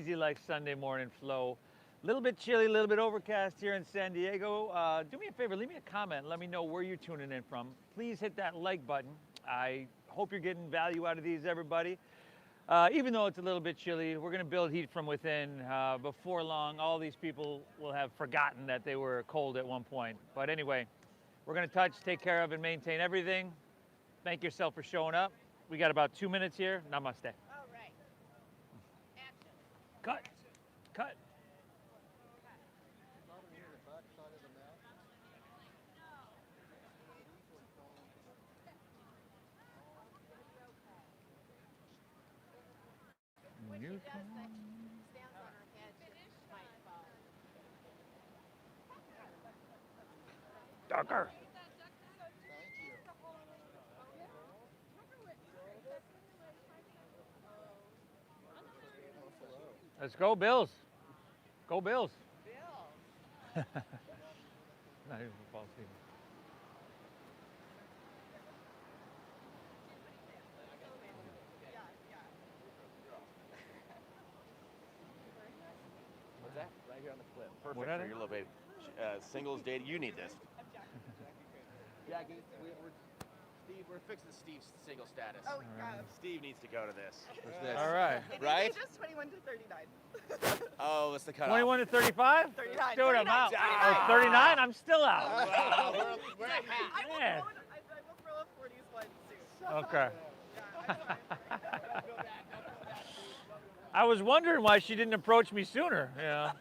easy like Sunday morning flow. A little bit chilly, a little bit overcast here in San Diego. Do me a favor, leave me a comment. Let me know where you're tuning in from. Please hit that like button. I hope you're getting value out of these, everybody. Even though it's a little bit chilly, we're going to build heat from within. Before long, all these people will have forgotten that they were cold at one point. But anyway, we're going to touch, take care of, and maintain everything. Thank yourself for showing up. We got about 2 minutes here. Namaste. All right. Action. Cut. Cut. When she does that, stands on her head, she might fall. Darker. Let's go, Bills. Go, Bills. Bill. Not even football season. What's that? Right here on the clip. Perfect What for are your they? little baby. Singles date. You need this. Jackie, Steve, we're fixing Steve's single status. Oh, God. Steve needs to go to this. What's this? All right. Right? Just 21 to 39. Oh, what's the cutoff? 21 to 35? 39. Dude, I'm out. Ah. 39? I'm still out. Wow, we're I will, Man. I will throw a 40s one soon. Okay. Yeah, I'm sorry. I was wondering why she didn't approach me sooner. You know?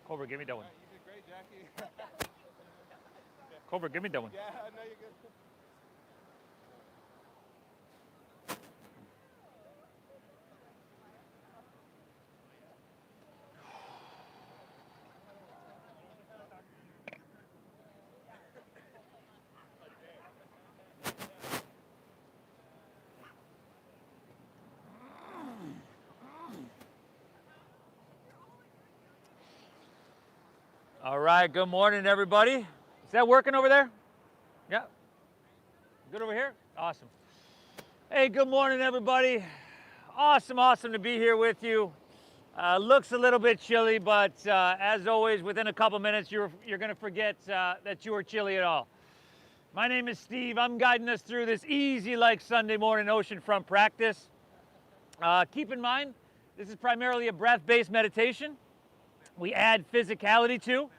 Cobra, give me that one. You did great, Jackie. Cobra, give me that one. Yeah, I know you're good. All right, good morning, everybody. Is that working over there? Yeah. Good over here? Awesome. Hey, good morning, everybody. Awesome to be here with you. Looks a little bit chilly, but as always, within a couple minutes, you're going to forget that you were chilly at all. My name is Steve. I'm guiding us through this easy like Sunday morning oceanfront practice. Keep in mind, this is primarily a breath-based meditation. We add physicality to.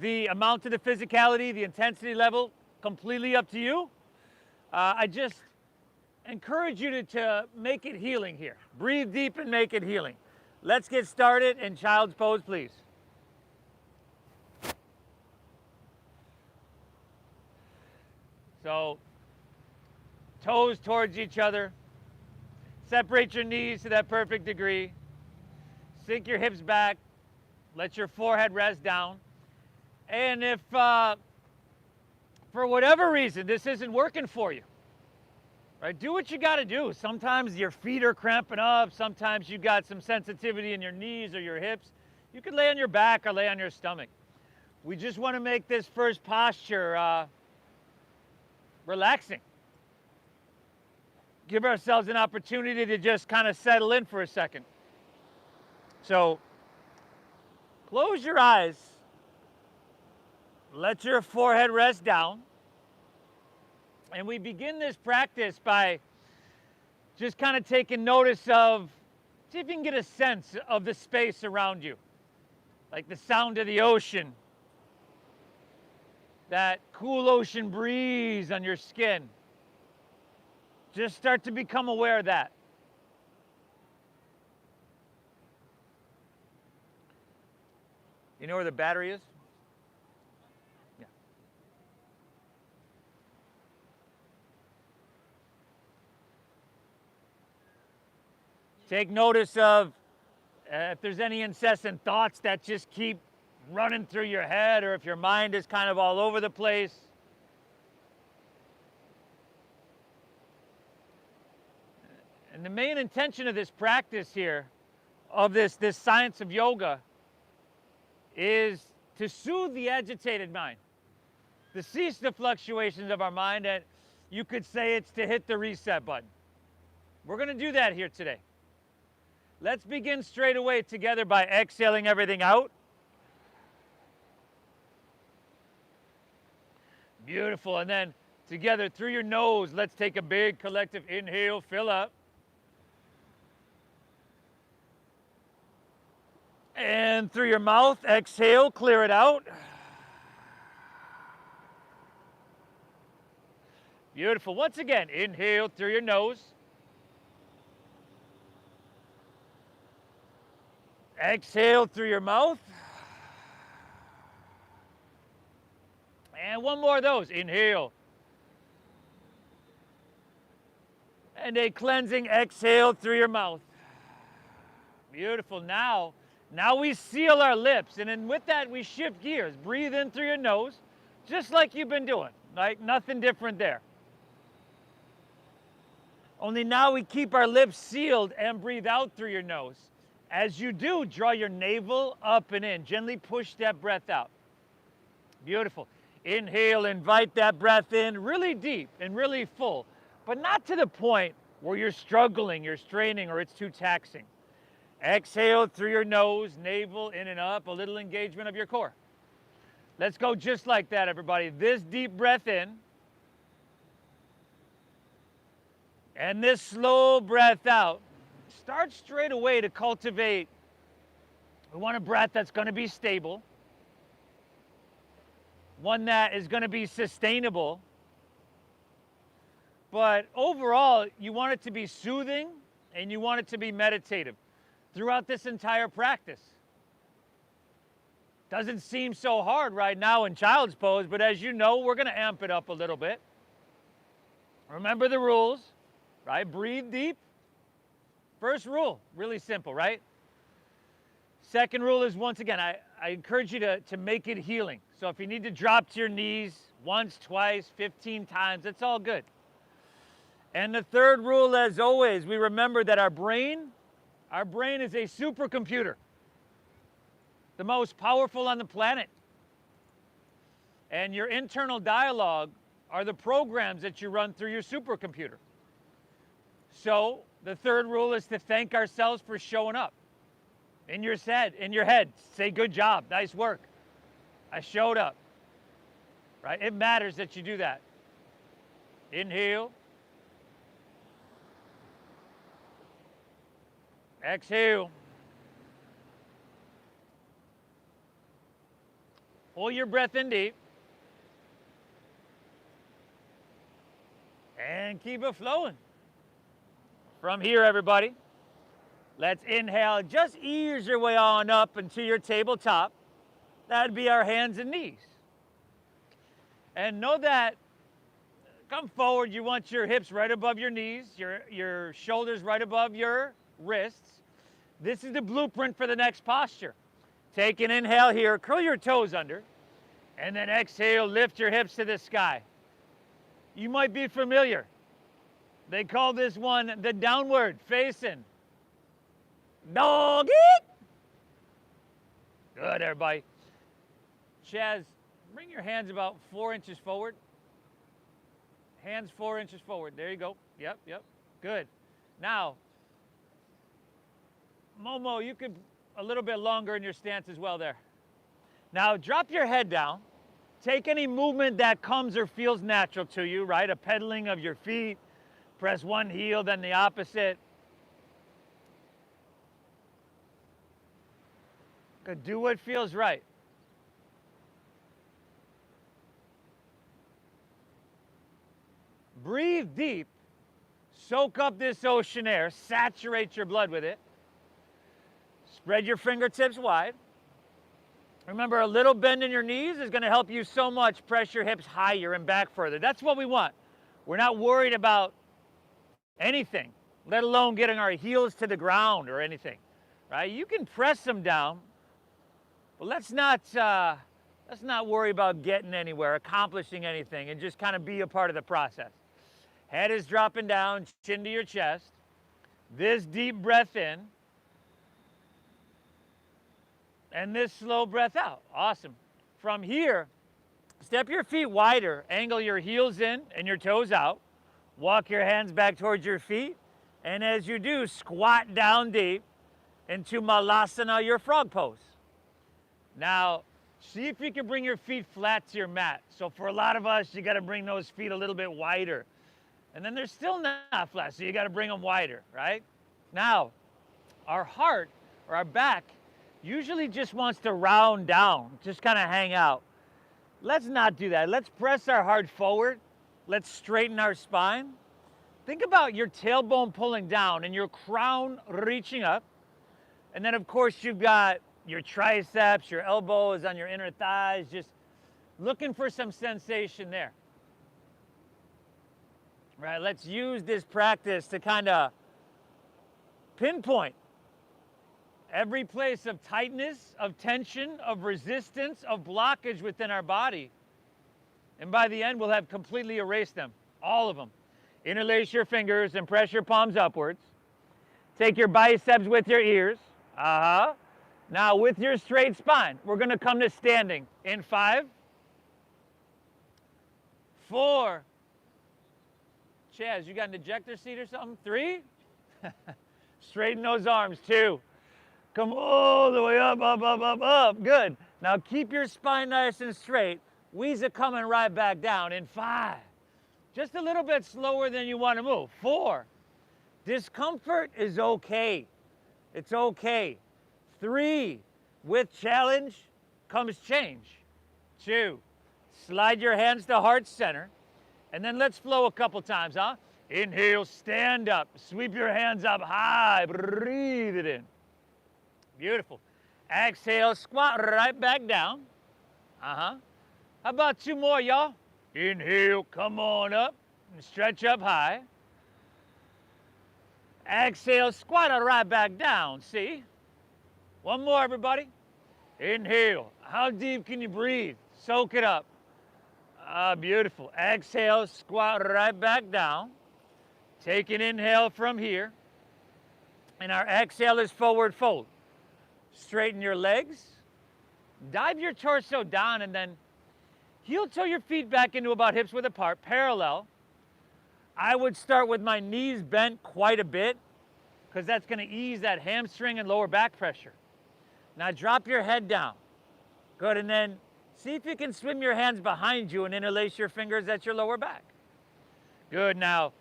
The amount of the physicality, the intensity level, completely up to you. I just encourage you to make it healing here. Breathe deep and make it healing. Let's get started in child's pose, please. So, toes towards each other. Separate your knees to that perfect degree. Sink your hips back. Let your forehead rest down. And if, for whatever reason, this isn't working for you, right, do what you got to do. Sometimes your feet are cramping up. Sometimes you got some sensitivity in your knees or your hips. You could lay on your back or lay on your stomach. We just want to make this first posture relaxing. Give ourselves an opportunity to just kind of settle in for a second. So, close your eyes. Let your forehead rest down. And we begin this practice by just kind of taking notice of, see if you can get a sense of the space around you. Like the sound of the ocean. That cool ocean breeze on your skin. Just start to become aware of that. You know where the battery is? Yeah. Take notice of if there's any incessant thoughts that just keep running through your head, or if your mind is kind of all over the place. And the main intention of this practice here, of this science of yoga, is to soothe the agitated mind, to cease the fluctuations of our mind, and you could say it's to hit the reset button. We're going to do that here today. Let's begin straight away together by exhaling everything out. Beautiful. And then together through your nose, let's take a big collective inhale, fill up. And through your mouth, exhale, clear it out. Beautiful. Once again, inhale through your nose. Exhale through your mouth. And one more of those. Inhale. And a cleansing exhale through your mouth. Beautiful. Now we seal our lips. And then with that, we shift gears. Breathe in through your nose, just like you've been doing. Like nothing different there. Only now we keep our lips sealed and breathe out through your nose. As you do, draw your navel up and in. Gently push that breath out. Beautiful. Inhale, invite that breath in really deep and really full, but not to the point where you're struggling, you're straining, or it's too taxing. Exhale through your nose, navel in and up, a little engagement of your core. Let's go just like that, everybody. This deep breath in, and this slow breath out. Start straight away to cultivate. We want a breath that's going to be stable, one that is going to be sustainable, but overall, you want it to be soothing and you want it to be meditative throughout this entire practice. Doesn't seem so hard right now in child's pose, but as you know, we're going to amp it up a little bit. Remember the rules, right? Breathe deep. First rule, really simple, right? Second rule is, once again, I encourage you to make it healing. So if you need to drop to your knees once, twice, 15 times, it's all good. And the third rule, as always, we remember that our brain is a supercomputer, the most powerful on the planet. And your internal dialogue are the programs that you run through your supercomputer. So the third rule is to thank ourselves for showing up. In your head, say, good job, nice work. I showed up, right? It matters that you do that. Inhale. Exhale. Hold your breath in deep. And keep it flowing. From here, everybody, let's inhale. Just ease your way on up into your tabletop. That'd be our hands and knees. And know that, come forward, you want your hips right above your knees, your shoulders right above your wrists. This is the blueprint for the next posture. Take an inhale here, curl your toes under, and then exhale, lift your hips to the sky. You might be familiar. They call this one the downward facing doggy. Good, everybody. Chaz, bring your hands about 4 inches forward. Hands 4 inches forward. There you go. Yep. Good. Now, Momo, you could a little bit longer in your stance as well there. Now, drop your head down. Take any movement that comes or feels natural to you, right? A pedaling of your feet. Press one heel, then the opposite. Good. Do what feels right. Breathe deep. Soak up this ocean air. Saturate your blood with it. Spread your fingertips wide. Remember, a little bend in your knees is going to help you so much. Press your hips higher and back further. That's what we want. We're not worried about anything. let alone getting our heels to the ground or anything, right? You can press them down, but let's not worry about getting anywhere, accomplishing anything, and just kind of be a part of the process. Head is dropping down, chin to your chest. This deep breath in, and this slow breath out. Awesome. From here, step your feet wider, angle your heels in and your toes out. Walk your hands back towards your feet, and as you do, squat down deep into Malasana, your frog pose. Now, see if you can bring your feet flat to your mat. So for a lot of us, you got to bring those feet a little bit wider. And then they're still not flat, so you got to bring them wider, right? Now, our heart or our back usually just wants to round down, just kind of hang out. Let's not do that. Let's press our heart forward. Let's straighten our spine. Think about your tailbone pulling down and your crown reaching up. And then, of course, you've got your triceps, your elbows on your inner thighs, just looking for some sensation there. Right, let's use this practice to kind of pinpoint every place of tightness, of tension, of resistance, of blockage within our body. And by the end, we'll have completely erased them, all of them. Interlace your fingers and press your palms upwards. Take your biceps with your ears. Now with your straight spine, we're going to come to standing in 5, 4, Chaz, you got an ejector seat or something? 3, straighten those arms. 2, come all the way up, up, up, up, up. Good. Now keep your spine nice and straight. Wheeze it coming right back down in 5. Just a little bit slower than you want to move. 4, discomfort is okay. It's okay. 3, with challenge comes change. 2, slide your hands to heart center. And then let's flow a couple times, huh? Inhale, stand up. Sweep your hands up high. Breathe it in. Beautiful. Exhale, squat right back down. How about 2 more, y'all? Inhale, come on up. And stretch up high. Exhale, squat it right back down. See? 1 more, everybody. Inhale. How deep can you breathe? Soak it up. Beautiful. Exhale, squat right back down. Take an inhale from here. And our exhale is forward fold. Straighten your legs. Dive your torso down and then heel toe your feet back into about hips width apart, parallel. I would start with my knees bent quite a bit because that's going to ease that hamstring and lower back pressure. Now drop your head down. Good, and then see if you can swim your hands behind you and interlace your fingers at your lower back. Good, now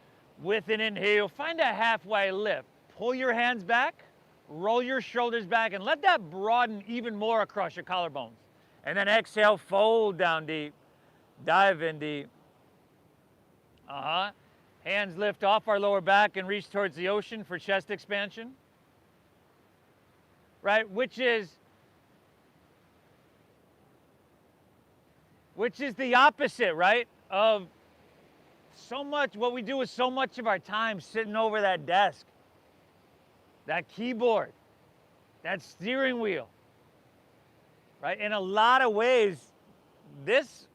with an inhale, find a halfway lift. Pull your hands back, roll your shoulders back, and let that broaden even more across your collarbones. And then exhale, fold down deep, dive in deep. Hands lift off our lower back and reach towards the ocean for chest expansion. Right, which is the opposite, right, of so much, what we do is so much of our time sitting over that desk, that keyboard, that steering wheel, right? In a lot of ways, this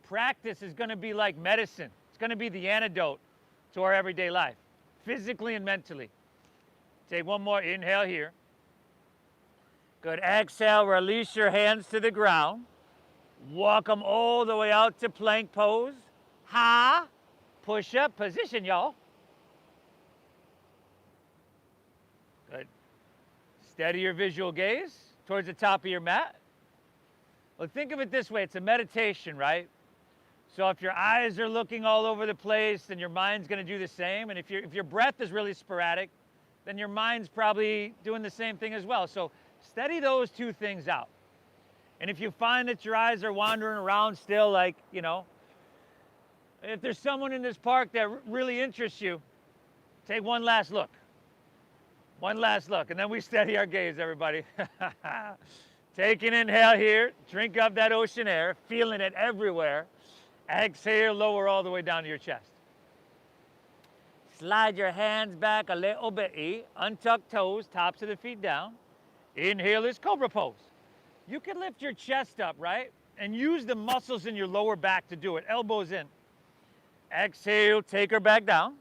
practice is going to be like medicine. It's going to be the antidote to our everyday life, physically and mentally. Take 1 more inhale here. Good. Exhale, release your hands to the ground. Walk them all the way out to plank pose. Push up position, y'all. Good. Steady your visual gaze towards the top of your mat. Well, think of it this way. It's a meditation, right? So if your eyes are looking all over the place, then your mind's going to do the same. And if your breath is really sporadic, then your mind's probably doing the same thing as well. So steady those 2 things out. And if you find that your eyes are wandering around still, like, you know, if there's someone in this park that really interests you, take 1 last look. 1 last look, and then we steady our gaze, everybody. Take an inhale here, drink up that ocean air, feeling it everywhere. Exhale, lower all the way down to your chest. Slide your hands back a little bit. Untuck toes, tops of the feet down. Inhale is cobra pose. You can lift your chest up, right? And use the muscles in your lower back to do it. Elbows in. Exhale, take her back down.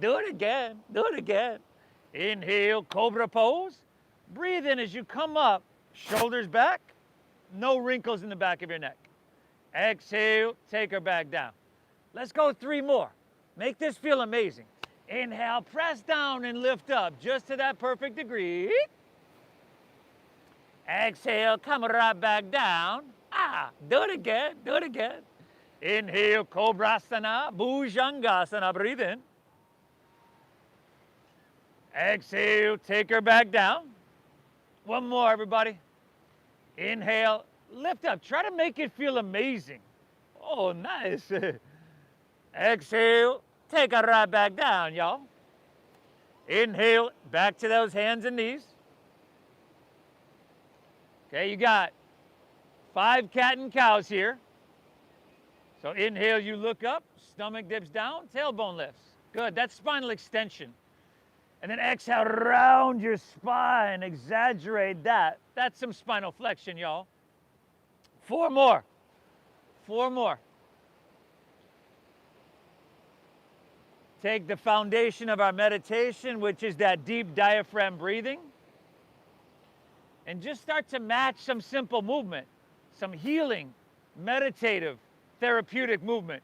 Do it again. Do it again. Inhale, cobra pose. Breathe in as you come up. Shoulders back. No wrinkles in the back of your neck. Exhale, take her back down. Let's go 3 more. Make this feel amazing. Inhale, press down and lift up just to that perfect degree. Exhale, come right back down. Do it again, do it again. Inhale, Cobrasana, Bhujangasana, breathe in. Exhale, take her back down. One more, everybody. Inhale, lift up. Try to make it feel amazing. Oh, nice. Exhale, take her right back down, y'all. Inhale, back to those hands and knees. Okay, you got 5 cat and cows here. So inhale, you look up, stomach dips down, tailbone lifts. Good, that's spinal extension. And then exhale, round your spine, exaggerate that. That's some spinal flexion, y'all. 4 more. 4 more. Take the foundation of our meditation, which is that deep diaphragm breathing, and just start to match some simple movement, some healing, meditative, therapeutic movement.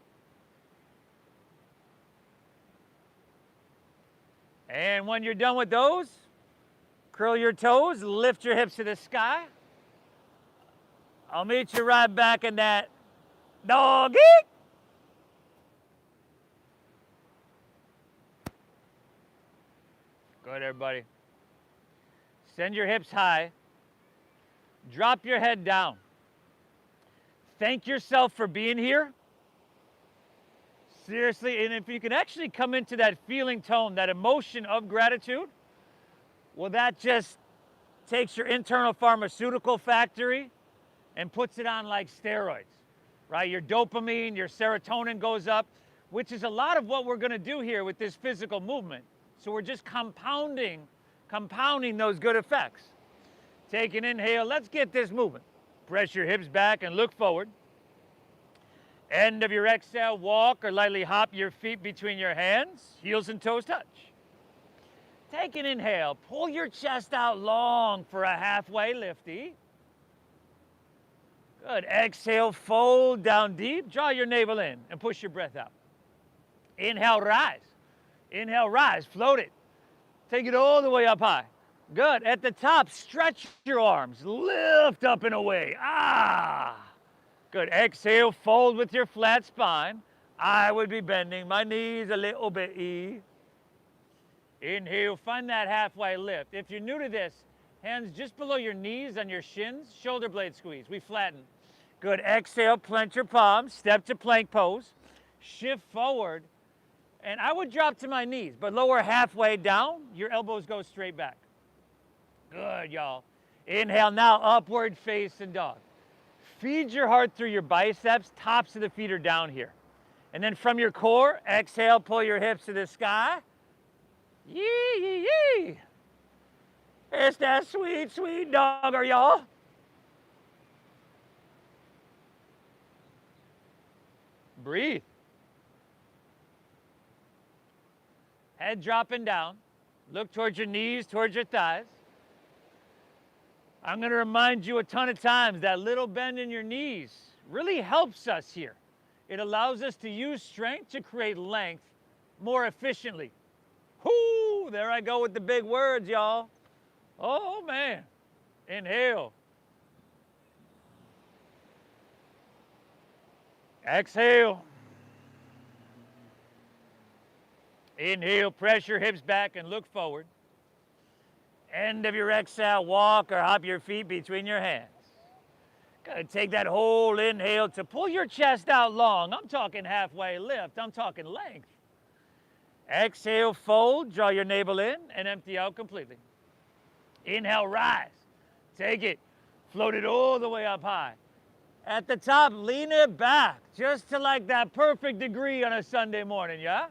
And when you're done with those, curl your toes, lift your hips to the sky. I'll meet you right back in that doggy. Good, everybody. Send your hips high. Drop your head down. Thank yourself for being here. Seriously, and if you can actually come into that feeling tone, that emotion of gratitude, well, that just takes your internal pharmaceutical factory and puts it on like steroids, right? Your dopamine, your serotonin goes up, which is a lot of what we're going to do here with this physical movement. So we're just compounding those good effects. Take an inhale. Let's get this moving. Press your hips back and look forward. End of your exhale, walk or lightly hop your feet between your hands. Heels and toes touch. Take an inhale. Pull your chest out long for a halfway lifty. Good. Exhale, fold down deep. Draw your navel in and push your breath out. Inhale, rise. Inhale, rise. Float it. Take it all the way up high. Good. At the top, stretch your arms. Lift up and away. Good. Exhale, fold with your flat spine. I would be bending my knees a little bit. Inhale, find that halfway lift. If you're new to this, hands just below your knees on your shins, shoulder blade squeeze. We flatten. Good. Exhale, plant your palms, step to plank pose. Shift forward. And I would drop to my knees, but lower halfway down, your elbows go straight back. Good, y'all. Inhale now, upward facing dog. Feed your heart through your biceps, tops of the feet are down here. And then from your core, exhale, pull your hips to the sky. Yee, yee, yee. It's that sweet, sweet dogger, y'all. Breathe. Head dropping down. Look towards your knees, towards your thighs. I'm going to remind you a ton of times that little bend in your knees really helps us here. It allows us to use strength to create length more efficiently. Whoo, there I go with the big words, y'all. Oh, man. Inhale. Exhale. Inhale, press your hips back and look forward. End of your exhale, walk or hop your feet between your hands. Good. Take that whole inhale to pull your chest out long. I'm talking halfway lift. I'm talking length. Exhale, fold, draw your navel in and empty out completely. Inhale, rise. Take it. Float it all the way up high. At the top, lean it back just to like that perfect degree on a Sunday morning, yeah?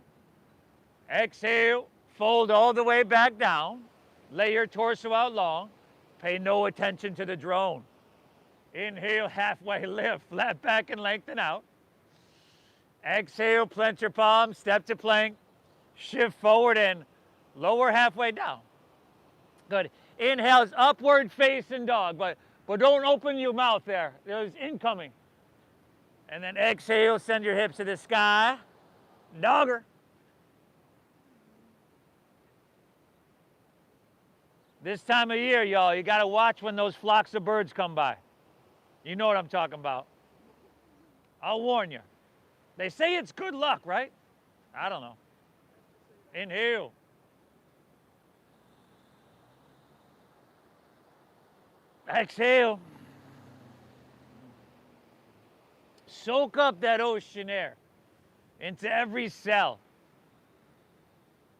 Exhale, fold all the way back down. Lay your torso out long. Pay no attention to the drone. Inhale, halfway lift, flat back and lengthen out. Exhale, plant your palms, step to plank. Shift forward and lower halfway down. Good. Inhale is upward facing dog, but don't open your mouth there. There's incoming. And then exhale, send your hips to the sky. Dogger. This time of year, y'all, you got to watch when those flocks of birds come by. You know what I'm talking about. I'll warn you. They say it's good luck, right? I don't know. Inhale. Exhale. Soak up that ocean air into every cell.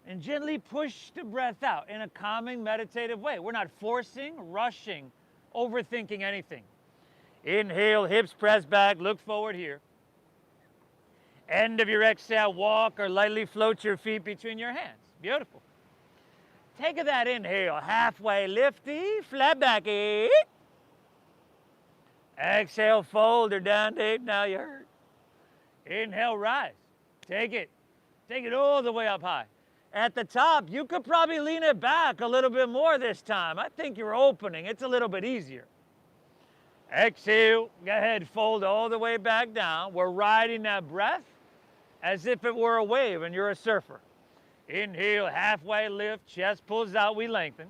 And gently push the breath out in a calming, meditative way. We're not forcing, rushing, overthinking anything. Inhale, hips press back, look forward here. End of your exhale, walk or lightly float your feet between your hands. Beautiful. Take that inhale, halfway lifty, flat back, eight. Exhale, fold or down, eight, now you hurt. Inhale, rise. Take it all the way up high. At the top, you could probably lean it back a little bit more this time. I think you're opening. It's a little bit easier. Exhale, go ahead, fold all the way back down. We're riding that breath as if it were a wave and you're a surfer. Inhale, halfway lift, chest pulls out, we lengthen.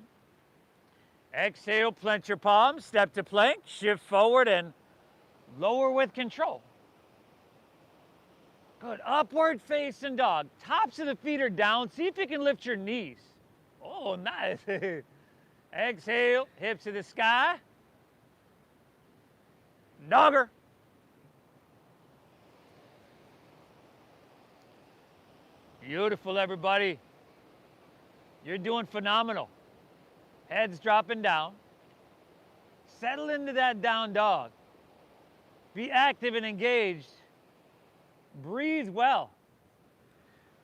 Exhale, plant your palms, step to plank, shift forward and lower with control. Good, upward facing dog. Tops of the feet are down. See if you can lift your knees. Oh, nice. Exhale, hips to the sky. Dogger. Beautiful, everybody. You're doing phenomenal. Heads dropping down. Settle into that down dog. Be active and engaged. Breathe well.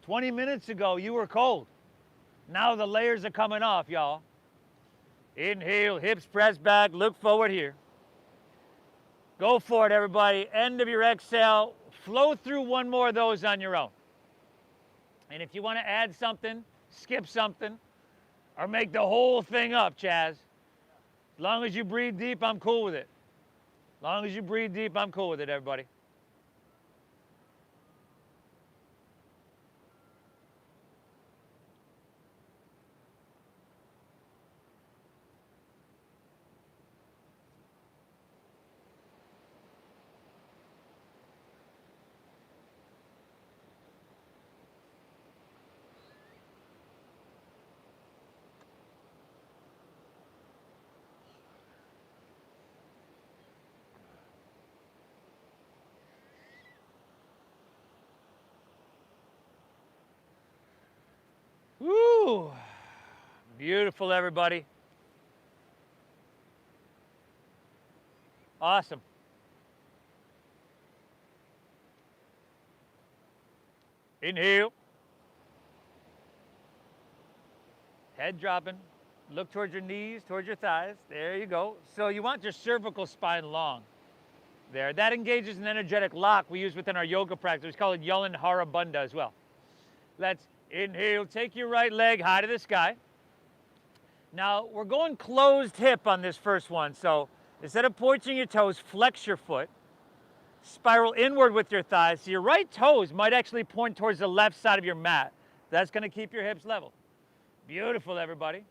20 minutes ago, you were cold. Now the layers are coming off, y'all. Inhale, hips press back, look forward here. Go for it, everybody. End of your exhale. Flow through one more of those on your own. And if you want to add something, skip something, or make the whole thing up, Chaz. As long as you breathe deep, I'm cool with it. As long as you breathe deep, I'm cool with it, everybody. Woo! Beautiful, everybody. Awesome. Inhale. Head dropping. Look towards your knees, towards your thighs. There you go. So you want your cervical spine long. There. That engages an energetic lock we use within our yoga practice. We call it Yulin Harabandha as well. Let's inhale. Take your right leg high to the sky. Now, we're going closed hip on this first one. So instead of pointing your toes, flex your foot. Spiral inward with your thighs. So your right toes might actually point towards the left side of your mat. That's going to keep your hips level. Beautiful, everybody.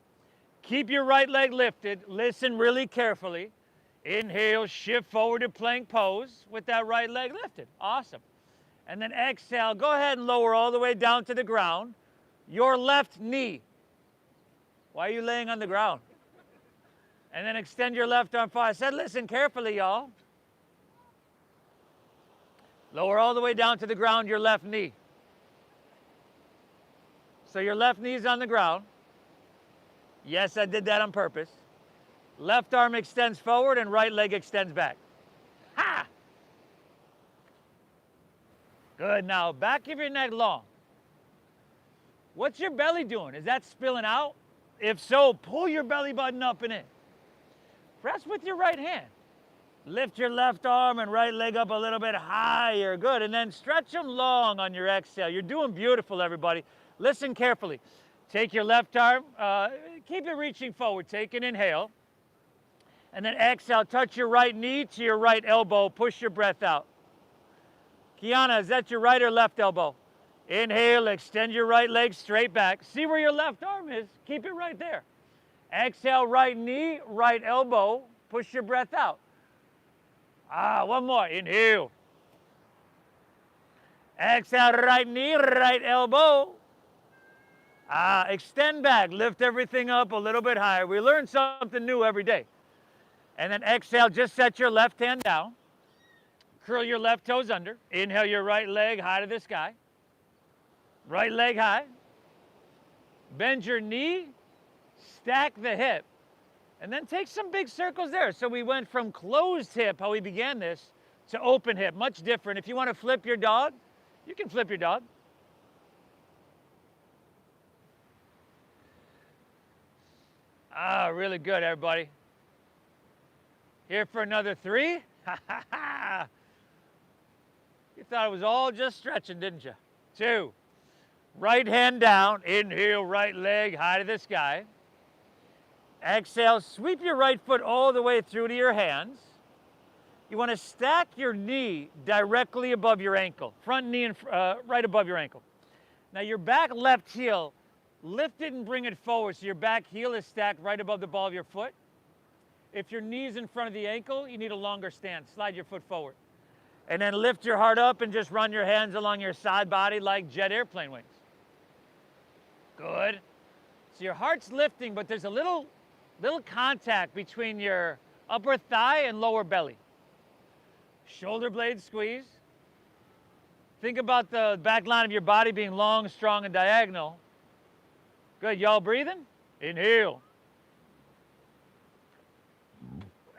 Keep your right leg lifted. Listen really carefully. Inhale, shift forward to plank pose with that right leg lifted. Awesome. And then exhale, go ahead and lower all the way down to the ground. Your left knee. Why are you laying on the ground? And then extend your left arm far. I said, listen carefully, y'all. Lower all the way down to the ground, your left knee. So your left knee is on the ground. Yes, I did that on purpose. Left arm extends forward and right leg extends back. Ha! Good, now back of your neck long. What's your belly doing? Is that spilling out? If so, pull your belly button up and in. Press with your right hand. Lift your left arm and right leg up a little bit higher. Good. And then stretch them long on your exhale. You're doing beautiful, everybody. Listen carefully. Take your left arm, keep it reaching forward. Take an inhale. And then exhale, touch your right knee to your right elbow. Push your breath out. Kiana, is that your right or left elbow? Inhale, extend your right leg straight back. See where your left arm is. Keep it right there. Exhale, right knee, right elbow. Push your breath out. One more. Inhale. Exhale, right knee, right elbow. Extend back. Lift everything up a little bit higher. We learn something new every day. And then exhale, just set your left hand down. Curl your left toes under. Inhale your right leg high to the sky. Right leg high. Bend your knee. Stack the hip. And then take some big circles there. So we went from closed hip, how we began this, to open hip. Much different. If you want to flip your dog, you can flip your dog. Really good, everybody. Here for another 3. You thought it was all just stretching, didn't you? 2. Right hand down. Inhale, right leg high to the sky. Exhale, sweep your right foot all the way through to your hands. You want to stack your knee directly above your ankle. Front knee and right above your ankle. Now your back left heel, lift it and bring it forward so your back heel is stacked right above the ball of your foot. If your knee's in front of the ankle, you need a longer stance. Slide your foot forward. And then lift your heart up and just run your hands along your side body like jet airplane wings. Good. So your heart's lifting, but there's a little contact between your upper thigh and lower belly. Shoulder blades squeeze. Think about the back line of your body being long, strong, and diagonal. Good. Y'all breathing? Inhale.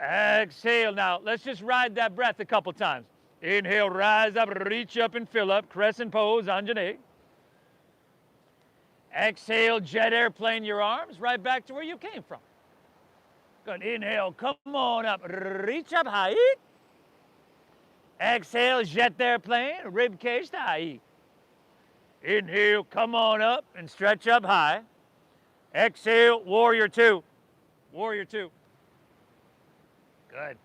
Exhale. Now, let's just ride that breath a couple times. Inhale, rise up, reach up and fill up. Crescent pose, Anjane. Exhale, jet airplane your arms right back to where you came from. Good. Inhale, come on up, reach up high. Exhale, jet airplane, rib cage to high. Inhale, come on up and stretch up high. Exhale, warrior 2. Warrior 2. Good.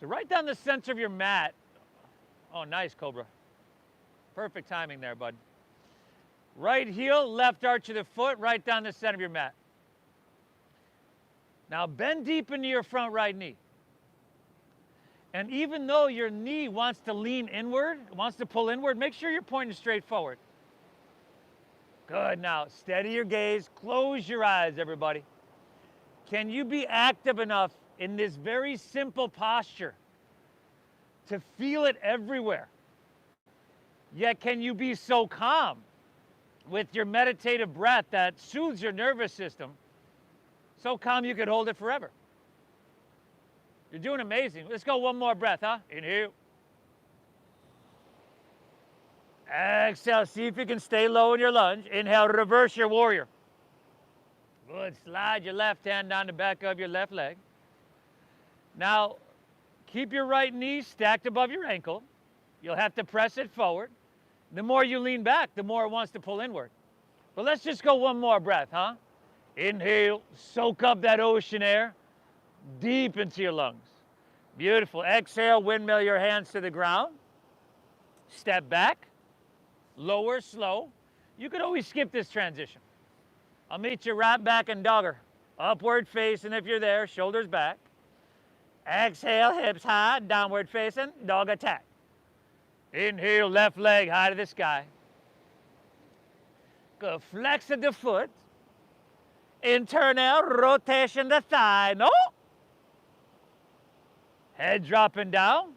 So right down the center of your mat. Oh, nice, Cobra. Perfect timing there, bud. Right heel, left arch of the foot, right down the center of your mat. Now bend deep into your front right knee. And even though your knee wants to lean inward, wants to pull inward, make sure you're pointing straight forward. Good. Now steady your gaze, close your eyes, everybody. Can you be active enough in this very simple posture to feel it everywhere? Yet can you be so calm with your meditative breath that soothes your nervous system, so calm you could hold it forever? You're doing amazing. Let's go one more breath, huh? Inhale. Exhale. See if you can stay low in your lunge. Inhale, reverse your warrior. Good. Slide your left hand down the back of your left leg. Now, keep your right knee stacked above your ankle. You'll have to press it forward. The more you lean back, the more it wants to pull inward. But let's just go one more breath, huh? Inhale, soak up that ocean air deep into your lungs. Beautiful. Exhale, windmill your hands to the ground. Step back, lower, slow. You could always skip this transition. I'll meet you right back in dogger. Upward facing if you're there, shoulders back. Exhale, hips high, downward facing, dog attack. Inhale, left leg high to the sky. Good. Flex of the foot. Internal rotation the thigh. No. Head dropping down.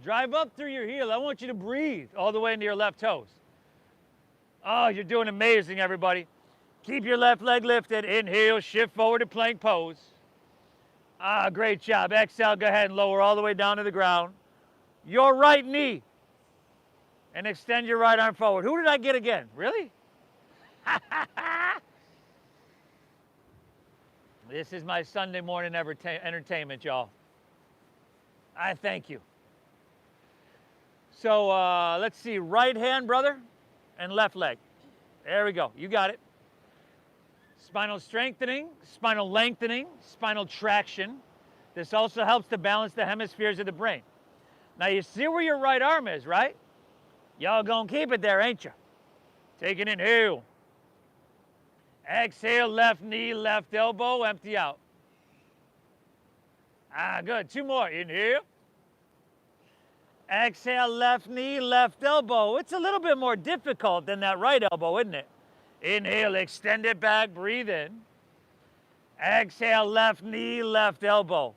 Drive up through your heel. I want you to breathe all the way into your left toes. Oh, you're doing amazing, everybody. Keep your left leg lifted. Inhale, shift forward to plank pose. Great job. Exhale, go ahead and lower all the way down to the ground. Your right knee. And extend your right arm forward. Who did I get again? Really? This is my Sunday morning entertainment, y'all. I thank you. So let's see, right hand, brother, and left leg. There we go, you got it. Spinal strengthening, spinal lengthening, spinal traction. This also helps to balance the hemispheres of the brain. Now you see where your right arm is, right? Y'all gonna keep it there, ain't you? Take an inhale. Exhale, left knee, left elbow, empty out. Good, 2 more, inhale. Exhale, left knee, left elbow. It's a little bit more difficult than that right elbow, isn't it? Inhale, extend it back, breathe in. Exhale, left knee, left elbow.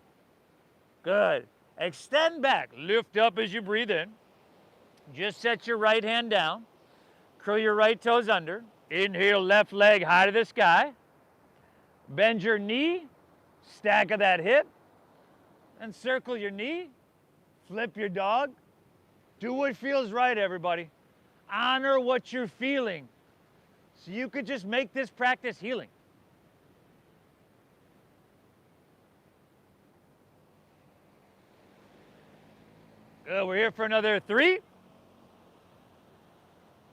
Good. Extend back, lift up as you breathe in. Just set your right hand down. Curl your right toes under. Inhale, left leg high to the sky. Bend your knee, stack of that hip, and circle your knee. Flip your dog. Do what feels right, everybody. Honor what you're feeling. So you could just make this practice healing. Good, we're here for another 3.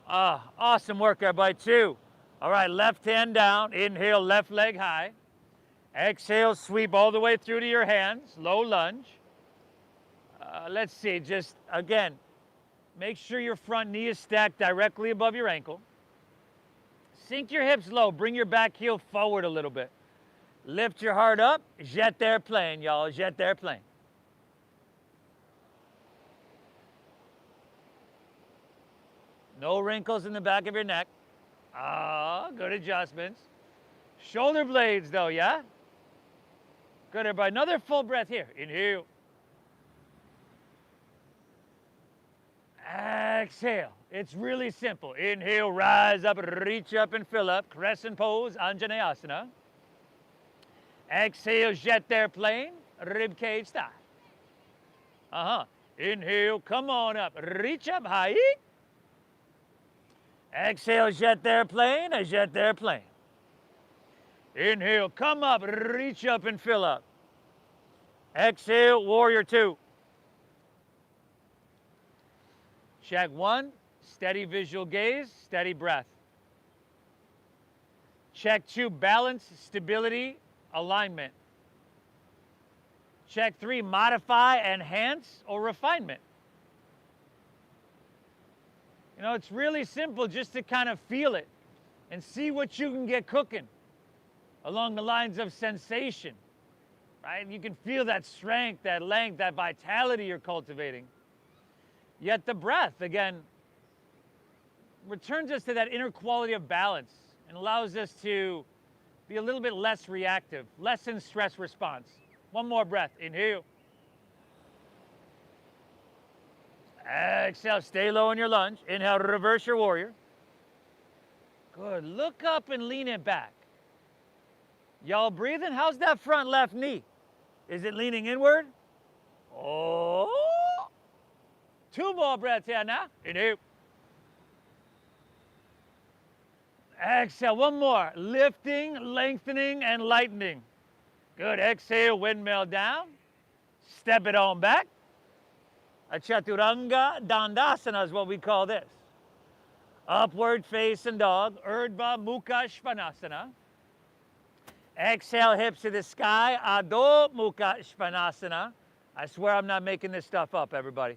Awesome work, everybody. 2. All right, left hand down. Inhale, left leg high. Exhale, sweep all the way through to your hands. Low lunge. Let's see, just again, make sure your front knee is stacked directly above your ankle. Sink your hips low. Bring your back heel forward a little bit. Lift your heart up. Jet d'airplane, y'all. Jet d'airplane. No wrinkles in the back of your neck. Good adjustments. Shoulder blades, though, yeah? Good, everybody. Another full breath here. Inhale. Exhale. It's really simple. Inhale, rise up, reach up and fill up. Crescent pose, Anjaneyasana. Exhale, jet d'airplane, rib cage style. Inhale, come on up, reach up high. Exhale, jet d'airplane, a jet d'airplane. Inhale, come up, reach up and fill up. Exhale, warrior 2. Check 1, steady visual gaze, steady breath. Check 2, balance, stability, alignment. Check 3, modify, enhance, or refinement. You know, it's really simple just to kind of feel it and see what you can get cooking along the lines of sensation, right? You can feel that strength, that length, that vitality you're cultivating. Yet the breath, again, returns us to that inner quality of balance and allows us to be a little bit less reactive, less in stress response. 1 more breath, inhale. Exhale, stay low in your lunge. Inhale, reverse your warrior. Good, look up and lean it back. Y'all breathing? How's that front left knee? Is it leaning inward? Oh. 2 more breaths here now. Inhale. Exhale, 1 more. Lifting, lengthening, and lightening. Good, exhale, windmill down. Step it on back. A chaturanga dandasana is what we call this. Upward facing dog, Urdhva Mukha Svanasana. Exhale, hips to the sky, Adho Mukha Svanasana. I swear I'm not making this stuff up, everybody.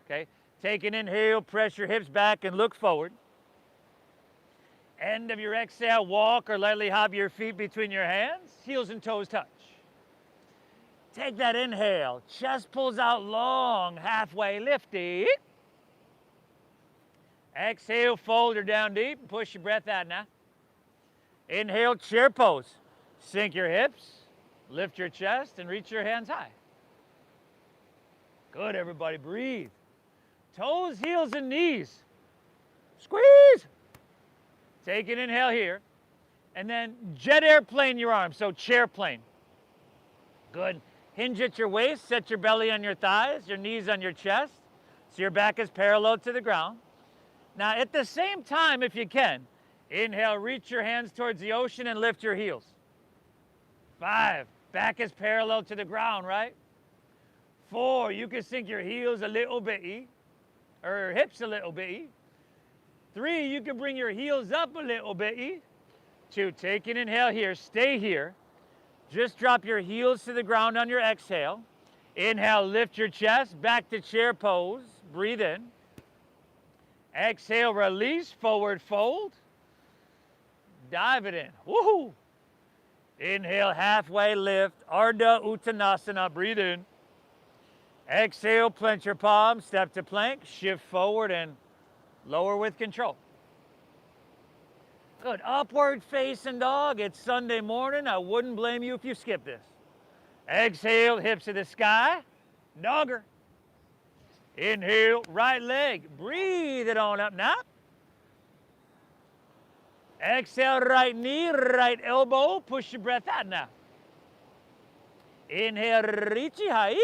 Okay, take an inhale, press your hips back and look forward. End of your exhale, walk or lightly hop your feet between your hands, heels and toes touch. Take that inhale, chest pulls out long, halfway lifted. Exhale, fold her down deep and push your breath out now. Inhale, chair pose. Sink your hips, lift your chest and reach your hands high. Good, everybody, breathe. Toes, heels, and knees. Squeeze. Take an inhale here. And then jet airplane your arms, so chair plane. Good. Hinge at your waist, set your belly on your thighs, your knees on your chest, so your back is parallel to the ground. Now, at the same time, if you can, Inhale, reach your hands towards the ocean and lift your heels. 5, back is parallel to the ground, right? 4, you can sink your heels a little bit, or hips a little bit. 3, you can bring your heels up a little bit. 2, take an inhale here, stay here. Just drop your heels to the ground on your exhale. Inhale, lift your chest, back to chair pose. Breathe in. Exhale, release, forward fold. Dive it in. Woohoo! Inhale, halfway lift, Ardha Uttanasana. Breathe in. Exhale, plant your palms, step to plank, shift forward and lower with control. Good. Upward facing dog. It's Sunday morning. I wouldn't blame you if you skip this. Exhale, hips to the sky. Dogger. Inhale, right leg. Breathe it on up now. Exhale, right knee, right elbow. Push your breath out now. Inhale, Richi Hai.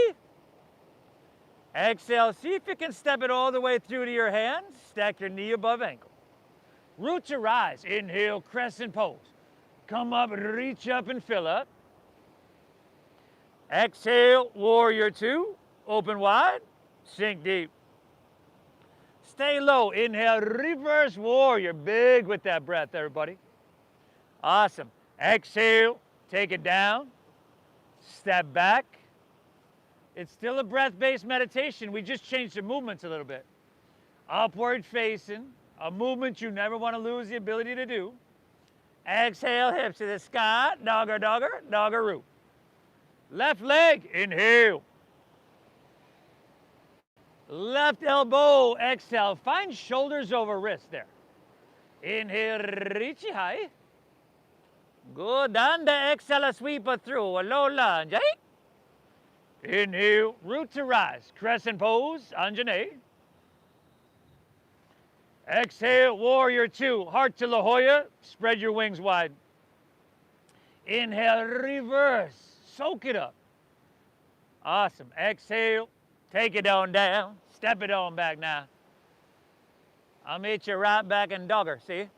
Exhale, see if you can step it all the way through to your hands. Stack your knee above ankle. Root to rise. Inhale, crescent pose. Come up, reach up and fill up. Exhale, warrior 2. Open wide, sink deep. Stay low. Inhale, reverse warrior. Big with that breath, everybody. Awesome. Exhale, take it down. Step back. It's still a breath-based meditation. We just changed the movements a little bit. Upward facing, a movement you never want to lose the ability to do. Exhale, hips to the sky. Dogger, dogger, doggeroo. Left leg, inhale. Left elbow, exhale. Find shoulders over wrist there. Inhale, Richi Hai. Good. And exhale, sweep it through. A low lunge. Inhale, root to rise. Crescent pose, Anjane. Exhale, warrior 2. Heart to La Jolla. Spread your wings wide. Inhale, reverse. Soak it up. Awesome. Exhale, take it on down. Step it on back now. I'll meet you right back in dogger, see?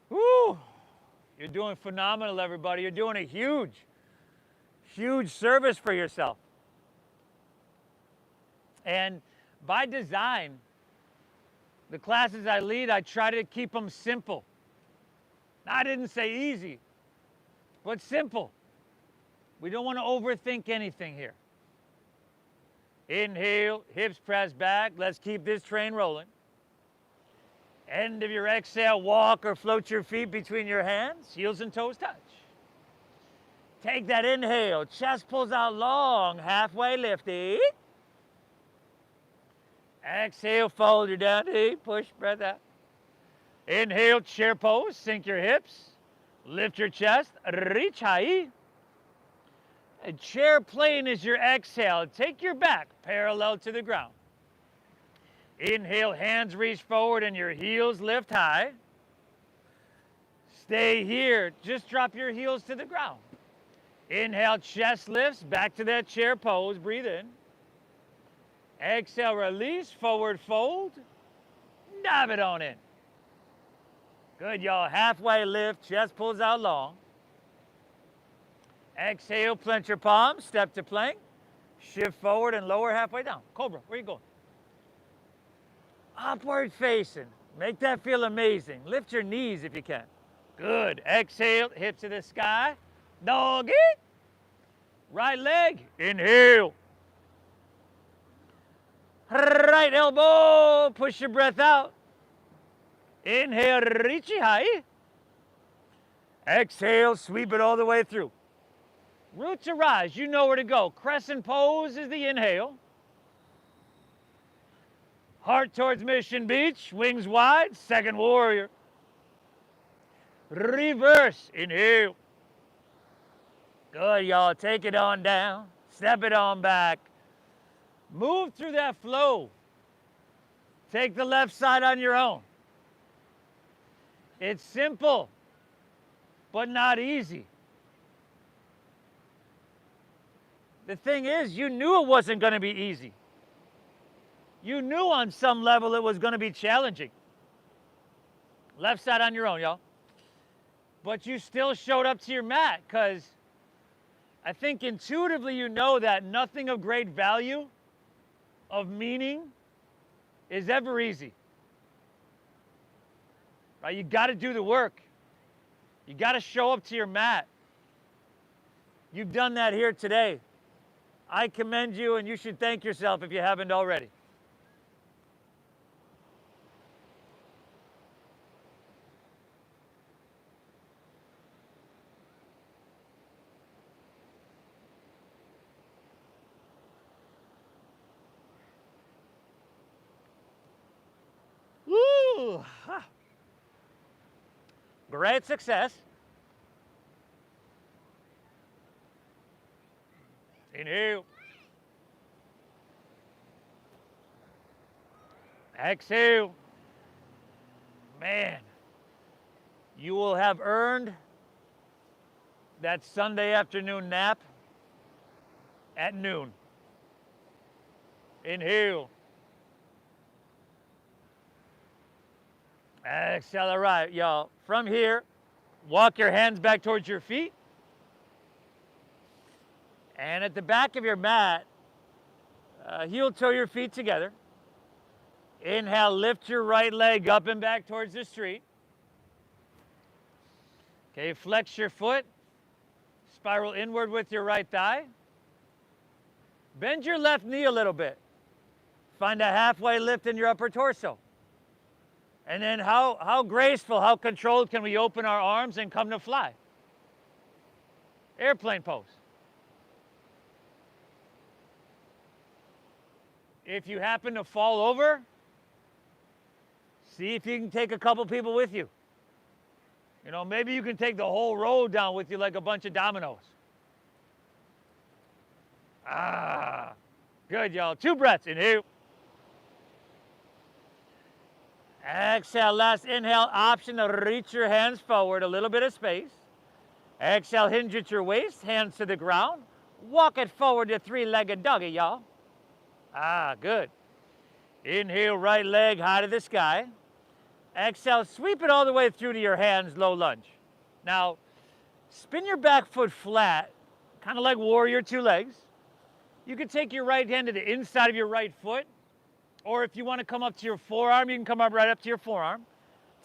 Woo! You're doing phenomenal, everybody. You're doing a huge, huge service for yourself. And by design, the classes I lead, I try to keep them simple. I didn't say easy, but simple. We don't want to overthink anything here. Inhale, hips press back. Let's keep this train rolling. End of your exhale, walk or float your feet between your hands, heels and toes touch. Take that inhale, chest pulls out long, halfway lifted. Exhale, fold your down deep, push, breath out. Inhale, chair pose, sink your hips, lift your chest, reach high. A chair plane is your exhale. Take your back parallel to the ground. Inhale, hands reach forward and your heels lift high. Stay here, just drop your heels to the ground. Inhale, chest lifts, back to that chair pose, breathe in. Exhale, release, forward fold, dive it on in. Good, y'all, halfway lift, chest pulls out long. Exhale, plant your palms, step to plank, shift forward and lower halfway down. Cobra, where you going? Upward facing, make that feel amazing. Lift your knees if you can. Good, exhale, hips to the sky, doggy. Right leg, inhale. Right elbow, push your breath out. Inhale, Richi Hai. Exhale, sweep it all the way through. Root to rise, you know where to go. Crescent pose is the inhale. Heart towards Mission Beach, wings wide, second warrior. Reverse, inhale. Good, y'all, take it on down, step it on back. Move through that flow. Take the left side on your own. It's simple, but not easy. The thing is, you knew it wasn't going to be easy. You knew on some level it was going to be challenging. Left side on your own, y'all. But you still showed up to your mat because I think intuitively you know that nothing of great value, of meaning, is ever easy. Right? You got to do the work. You got to show up to your mat. You've done that here today. I commend you, and you should thank yourself if you haven't already. Woo! Great success. Inhale. Exhale. Man, you will have earned that Sunday afternoon nap at noon. Inhale. Exhale. All right, y'all. From here, walk your hands back towards your feet. And at the back of your mat, heel toe your feet together. Inhale, lift your right leg up and back towards the street. Okay, flex your foot. Spiral inward with your right thigh. Bend your left knee a little bit. Find a halfway lift in your upper torso. And then how graceful, how controlled can we open our arms and come to fly? Airplane pose. If you happen to fall over, see if you can take a couple people with you. You know, maybe you can take the whole road down with you like a bunch of dominoes. Ah, good, y'all. 2 breaths. Inhale. Exhale, last inhale, option to reach your hands forward, a little bit of space. Exhale, hinge at your waist, hands to the ground. Walk it forward to 3-legged doggy, y'all. Ah, good. Inhale, right leg high to the sky. Exhale, sweep it all the way through to your hands, low lunge. Now, spin your back foot flat, kind of like warrior 2 legs. You can take your right hand to the inside of your right foot, or if you want to come up to your forearm, you can come up right up to your forearm.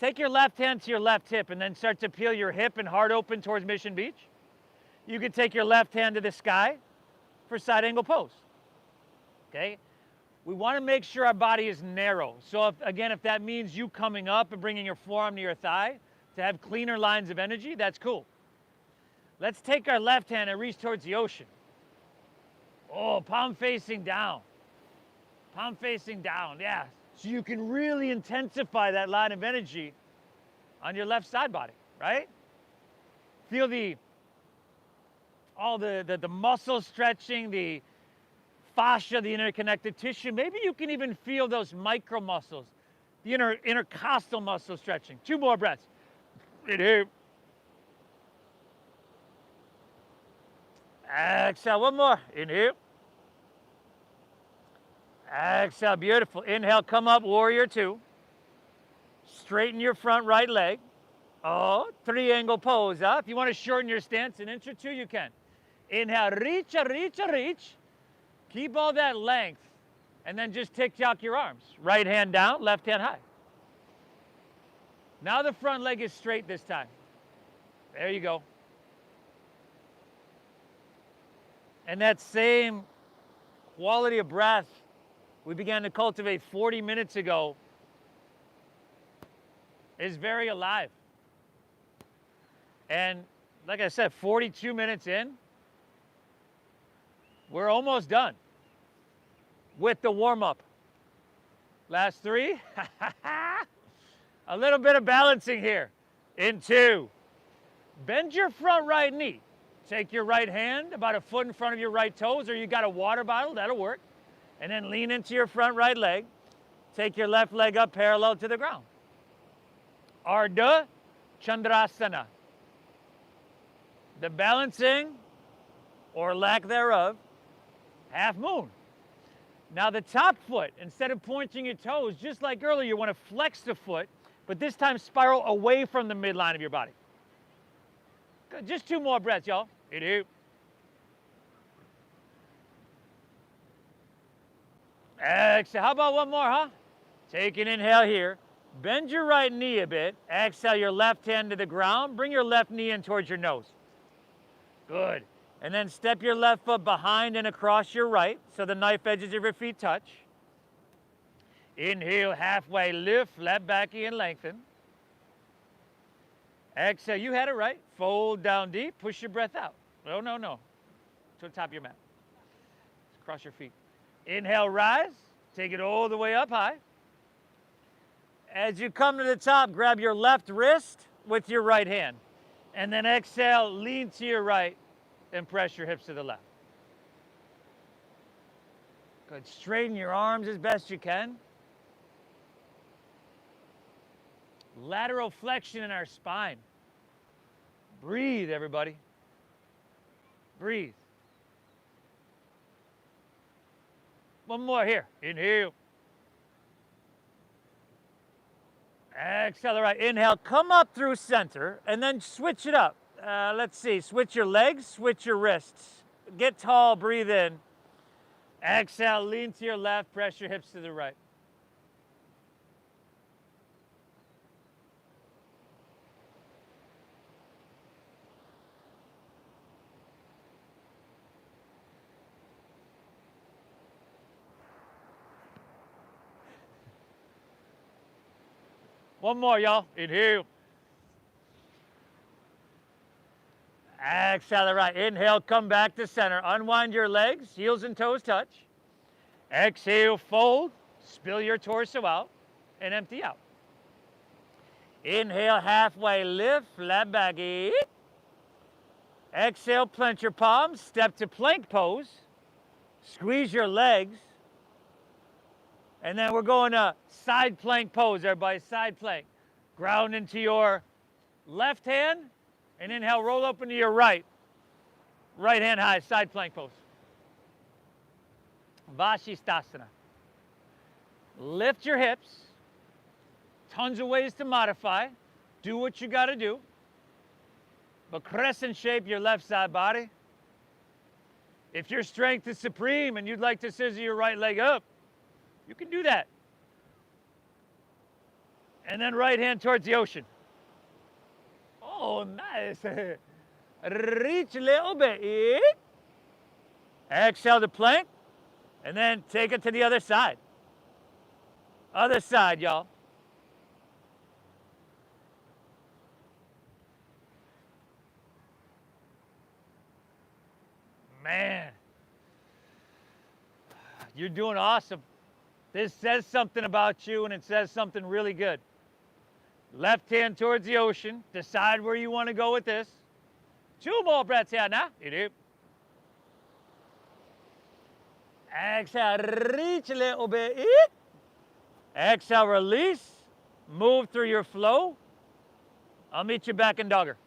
Take your left hand to your left hip and then start to peel your hip and heart open towards Mission Beach. You can take your left hand to the sky for side angle pose. Okay? We want to make sure our body is narrow. So if that means you coming up and bringing your forearm to your thigh to have cleaner lines of energy, that's cool. Let's take our left hand and reach towards the ocean. Oh, palm facing down. Palm facing down, yeah. So you can really intensify that line of energy on your left side body, right? Feel all the muscle stretching, the fascia, the interconnected tissue. Maybe you can even feel those micro muscles, the intercostal muscle stretching. 2 more breaths. Inhale. Exhale, 1 more. Inhale. Exhale, beautiful. Inhale, come up, warrior 2. Straighten your front right leg. Oh, 3-angle pose. If you want to shorten your stance, 1 inch or 2, you can. Inhale, reach, reach, reach. Keep all that length, and then just tick-tock your arms. Right hand down, left hand high. Now the front leg is straight this time. There you go. And that same quality of breath we began to cultivate 40 minutes ago is very alive. And like I said, 42 minutes in, we're almost done with the warm-up. Last 3. A little bit of balancing here. In 2. Bend your front right knee. Take your right hand about a foot in front of your right toes, or you got a water bottle, that'll work. And then lean into your front right leg. Take your left leg up parallel to the ground. Ardha Chandrasana. The balancing, or lack thereof, half moon. Now the top foot, instead of pointing your toes, just like earlier, you want to flex the foot, but this time spiral away from the midline of your body. Good. Just 2 more breaths, y'all. Inhale. Exhale. How about one more, huh? Take an inhale here. Bend your right knee a bit. Exhale your left hand to the ground. Bring your left knee in towards your nose. Good. And then step your left foot behind and across your right so the knife edges of your feet touch. Inhale, halfway lift, flat back and lengthen. Exhale, you had it right. Fold down deep, push your breath out. No, no, no. To the top of your mat. Cross your feet. Inhale, rise. Take it all the way up high. As you come to the top, grab your left wrist with your right hand. And then exhale, lean to your right and press your hips to the left. Good. Straighten your arms as best you can. Lateral flexion in our spine. Breathe, everybody. Breathe. One more here. Inhale. Exhale, right. Inhale, come up through center, and then switch it up. Let's see. Switch your legs, switch your wrists. Get tall, breathe in. Exhale, lean to your left, press your hips to the right. One more, y'all. Inhale. Exhale, right. Inhale, come back to center. Unwind your legs, heels and toes touch. Exhale, fold. Spill your torso out and empty out. Inhale, halfway lift, flat back. Exhale, plant your palms, step to plank pose. Squeeze your legs. And then we're going to side plank pose, everybody, side plank. Ground into your left hand, and inhale, roll up into your right. Right hand high, side plank pose. Vashisthasana. Lift your hips. Tons of ways to modify. Do what you got to do. But crescent shape your left side body. If your strength is supreme and you'd like to scissor your right leg up, you can do that. And then right hand towards the ocean. Oh, nice. Reach a little bit. Exhale to plank. And then take it to the other side. Other side, y'all. Man. You're doing awesome. This says something about you, and it says something really good. Left hand towards the ocean. Decide where you want to go with this. 2 more breaths here now. Exhale, reach a little bit. Exhale, release. Move through your flow. I'll meet you back in dogger.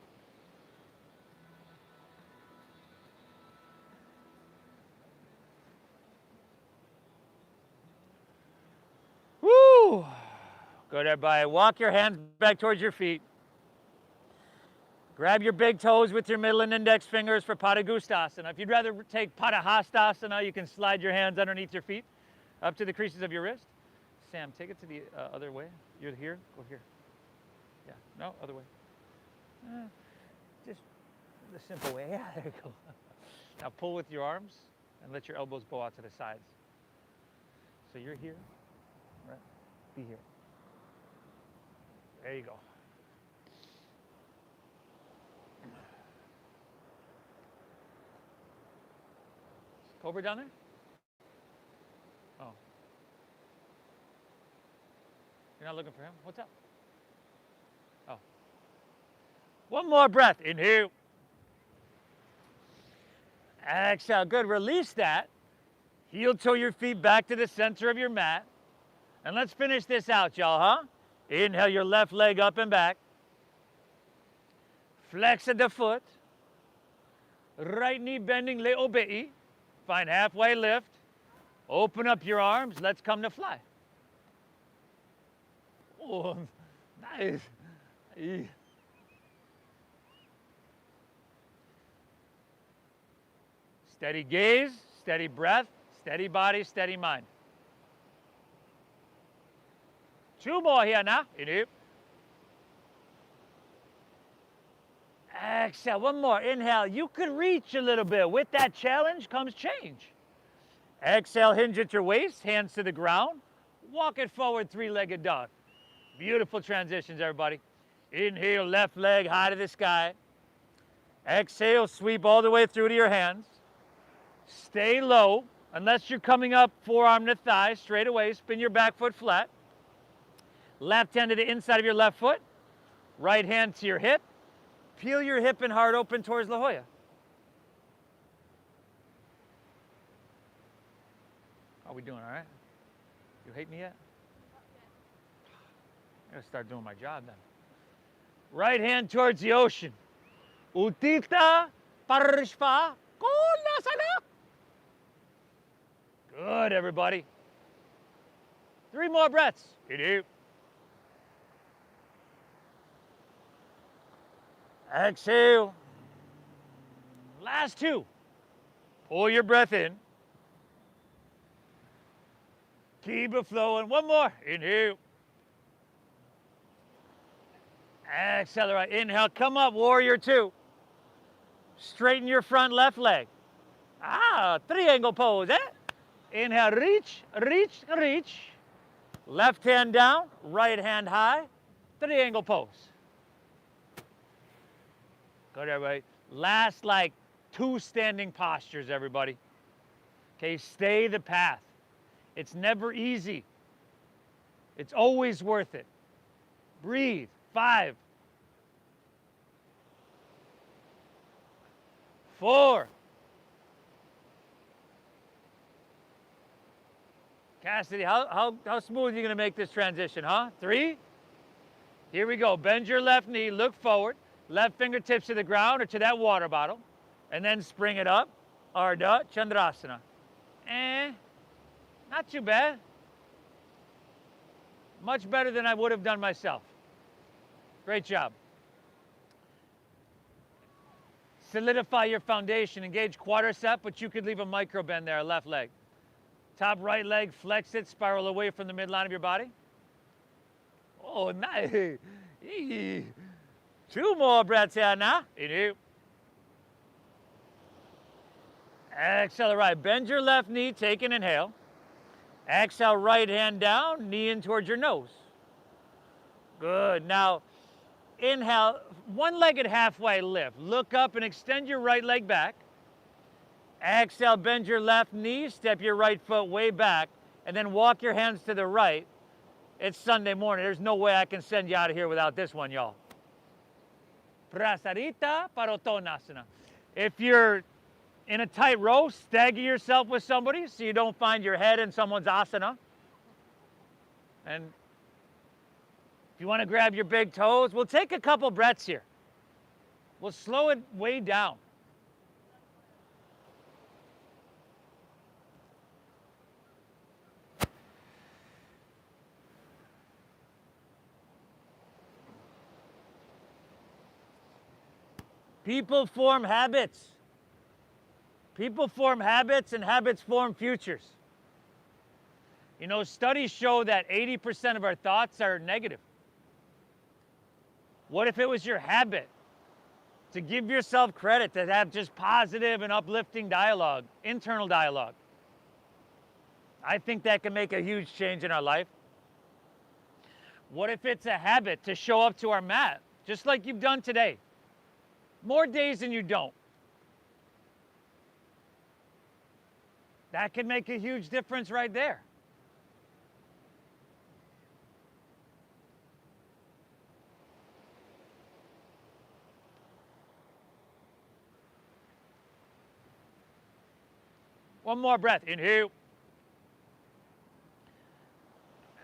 Woo! Good, everybody. Walk your hands back towards your feet. Grab your big toes with your middle and index fingers for Padagustasana. If you'd rather take Padahastasana, you can slide your hands underneath your feet up to the creases of your wrist. Sam, take it to the other way. You're here, go here. Yeah, no, other way. Just the simple way. Yeah, there you go. Now pull with your arms and let your elbows bow out to the sides. So you're here, right? Be here. There you go. Cobra down there? Oh. You're not looking for him? What's up? Oh. One more breath. Inhale. Exhale. Good. Release that. Heel toe your feet back to the center of your mat. And let's finish this out, y'all, huh? Inhale your left leg up and back. Flex at the foot. Right knee bending little bitty. Find halfway lift. Open up your arms. Let's come to fly. Oh, nice. Steady gaze, steady breath, steady body, steady mind. 2 more here now. Inhale. Exhale. 1 more. Inhale. You could reach a little bit. With that challenge comes change. Exhale, hinge at your waist, hands to the ground. Walk it forward, 3-legged dog. Beautiful transitions, everybody. Inhale, left leg high to the sky. Exhale, sweep all the way through to your hands. Stay low, unless you're coming up forearm to thigh, straight away. Spin your back foot flat. Left hand to the inside of your left foot. Right hand to your hip. Peel your hip and heart open towards La Jolla. How are we doing, all right? You hate me yet? I gotta start doing my job then. Right hand towards the ocean. Utthita Parishva Konasana. Good, everybody. 3 more breaths. Inhale. Exhale. Last 2. Pull your breath in. Keep it flowing. 1 more. Inhale. Accelerate. Inhale. Come up. Warrior 2. Straighten your front left leg. Triangle pose, eh? Inhale. Reach, reach, reach. Left hand down. Right hand high. Triangle pose. Good, everybody. Last, 2 standing postures, everybody. Okay, stay the path. It's never easy. It's always worth it. Breathe. 5. 4. Cassidy, how smooth are you going to make this transition, huh? 3. Here we go. Bend your left knee, look forward. Left fingertips to the ground or to that water bottle. And then spring it up. Ardha Chandrasana. Not too bad. Much better than I would have done myself. Great job. Solidify your foundation. Engage quadricep, but you could leave a micro bend there, left leg. Top right leg, flex it, spiral away from the midline of your body. Oh, nice. 2 more breaths here now. Inhale. Accelerate. Bend your left knee, take an inhale. Exhale, right hand down, knee in towards your nose. Good. Now, inhale, 1-legged halfway lift. Look up and extend your right leg back. Exhale, bend your left knee, step your right foot way back, and then walk your hands to the right. It's Sunday morning. There's no way I can send you out of here without this one, y'all. Prasarita Parottanasana. If you're in a tight row, stagger yourself with somebody so you don't find your head in someone's asana. And if you want to grab your big toes, we'll take a couple breaths here. We'll slow it way down. People form habits. People form habits, and habits form futures. You know, studies show that 80% of our thoughts are negative. What if it was your habit to give yourself credit, to have just positive and uplifting dialogue, internal dialogue? I think that can make a huge change in our life. What if it's a habit to show up to our mat, just like you've done today? More days than you don't. That can make a huge difference right there. One more breath. Inhale.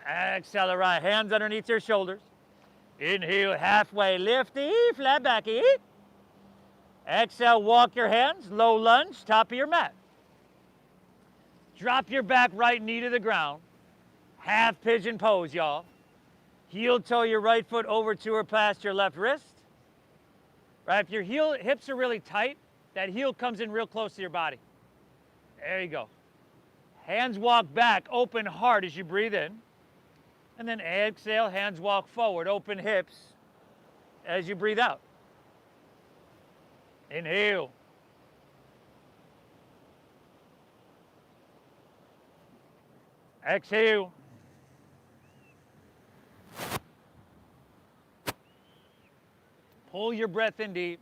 Accelerate. Hands underneath your shoulders. Inhale, halfway lift, flat back. Exhale, walk your hands, low lunge, top of your mat. Drop your back right knee to the ground. Half pigeon pose, y'all. Heel toe your right foot over to or past your left wrist. Right, if your hips are really tight, that heel comes in real close to your body. There you go. Hands walk back, open heart as you breathe in. And then exhale, hands walk forward, open hips as you breathe out. Inhale. Exhale. Pull your breath in deep.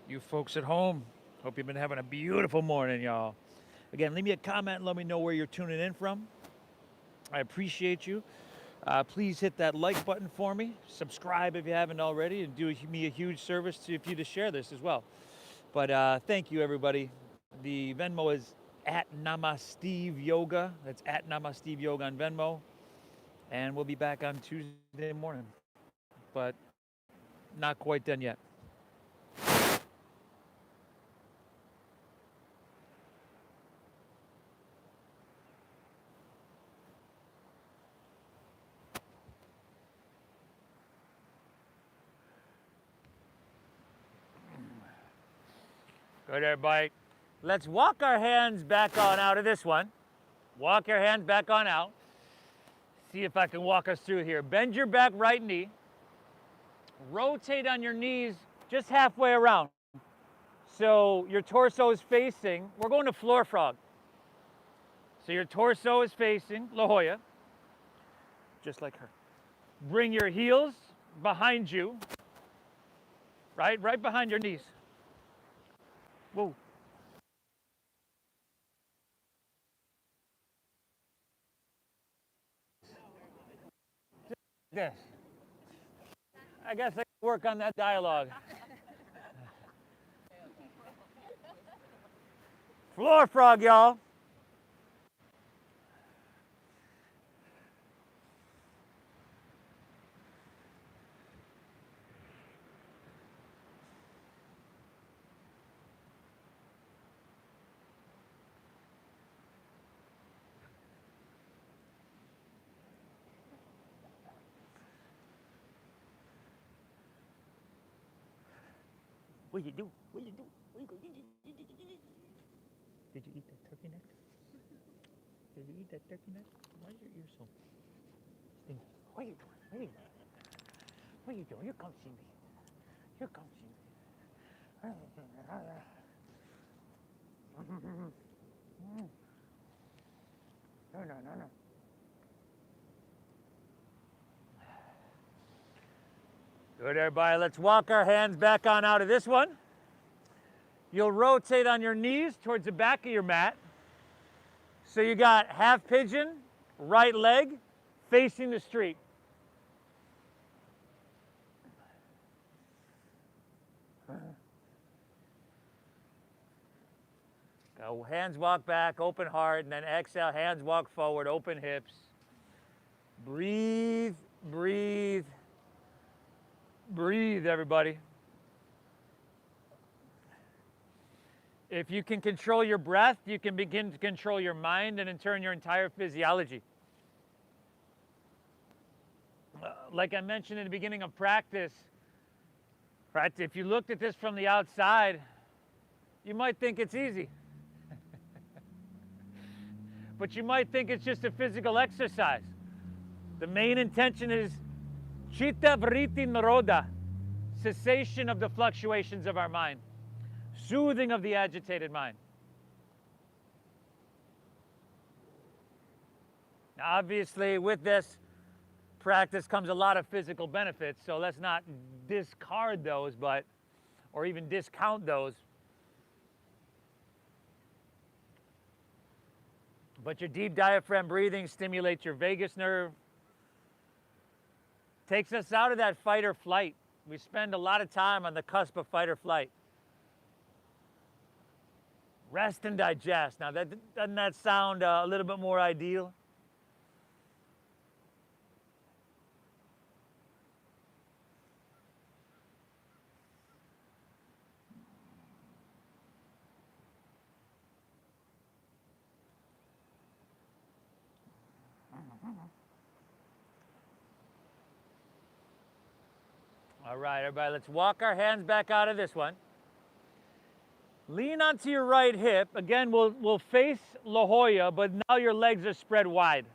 You folks at home, hope you've been having a beautiful morning, y'all. Again, leave me a comment and let me know where you're tuning in from. I appreciate you. Please hit that like button for me. Subscribe if you haven't already, and do me a huge service if you to share this as well. But thank you, everybody. The Venmo is at Namasteve Yoga. That's at Namasteve Yoga on Venmo. And we'll be back on Tuesday morning, but not quite done yet. Good, everybody. Let's walk our hands back on out of this one. Walk your hands back on out. See if I can walk us through here. Bend your back right knee. Rotate on your knees just halfway around. So your torso is facing, we're going to floor frog. So your torso is facing La Jolla, just like her. Bring your heels behind you, right behind your knees. Whoa. This. I guess I can work on that dialogue. Floor frog, y'all. What you do? What you do? What you do? Did you eat that turkey neck? Did you eat that turkey neck? Why is your ear so stinky? What are you doing? What are you doing? What are you doing? You come see me. You come see me. No. Good, everybody. Let's walk our hands back on out of this one. You'll rotate on your knees towards the back of your mat. So you got half pigeon, right leg facing the street. Go, hands walk back, open heart, and then exhale, hands walk forward, open hips. Breathe, breathe, breathe, everybody. If you can control your breath, you can begin to control your mind and in turn your entire physiology. Like I mentioned in the beginning of practice, right? If you looked at this from the outside, you might think it's easy. But you might think it's just a physical exercise. The main intention is chitta vritti nirodha, cessation of the fluctuations of our mind, soothing of the agitated mind. Now, obviously, with this practice comes a lot of physical benefits, so let's not discard those, or even discount those. But your deep diaphragm breathing stimulates your vagus nerve, takes us out of that fight or flight. We spend a lot of time on the cusp of fight or flight. Rest and digest. Now, doesn't that sound a little bit more ideal? All right, everybody, let's walk our hands back out of this one. Lean onto your right hip. Again, we'll face La Jolla, but now your legs are spread wide.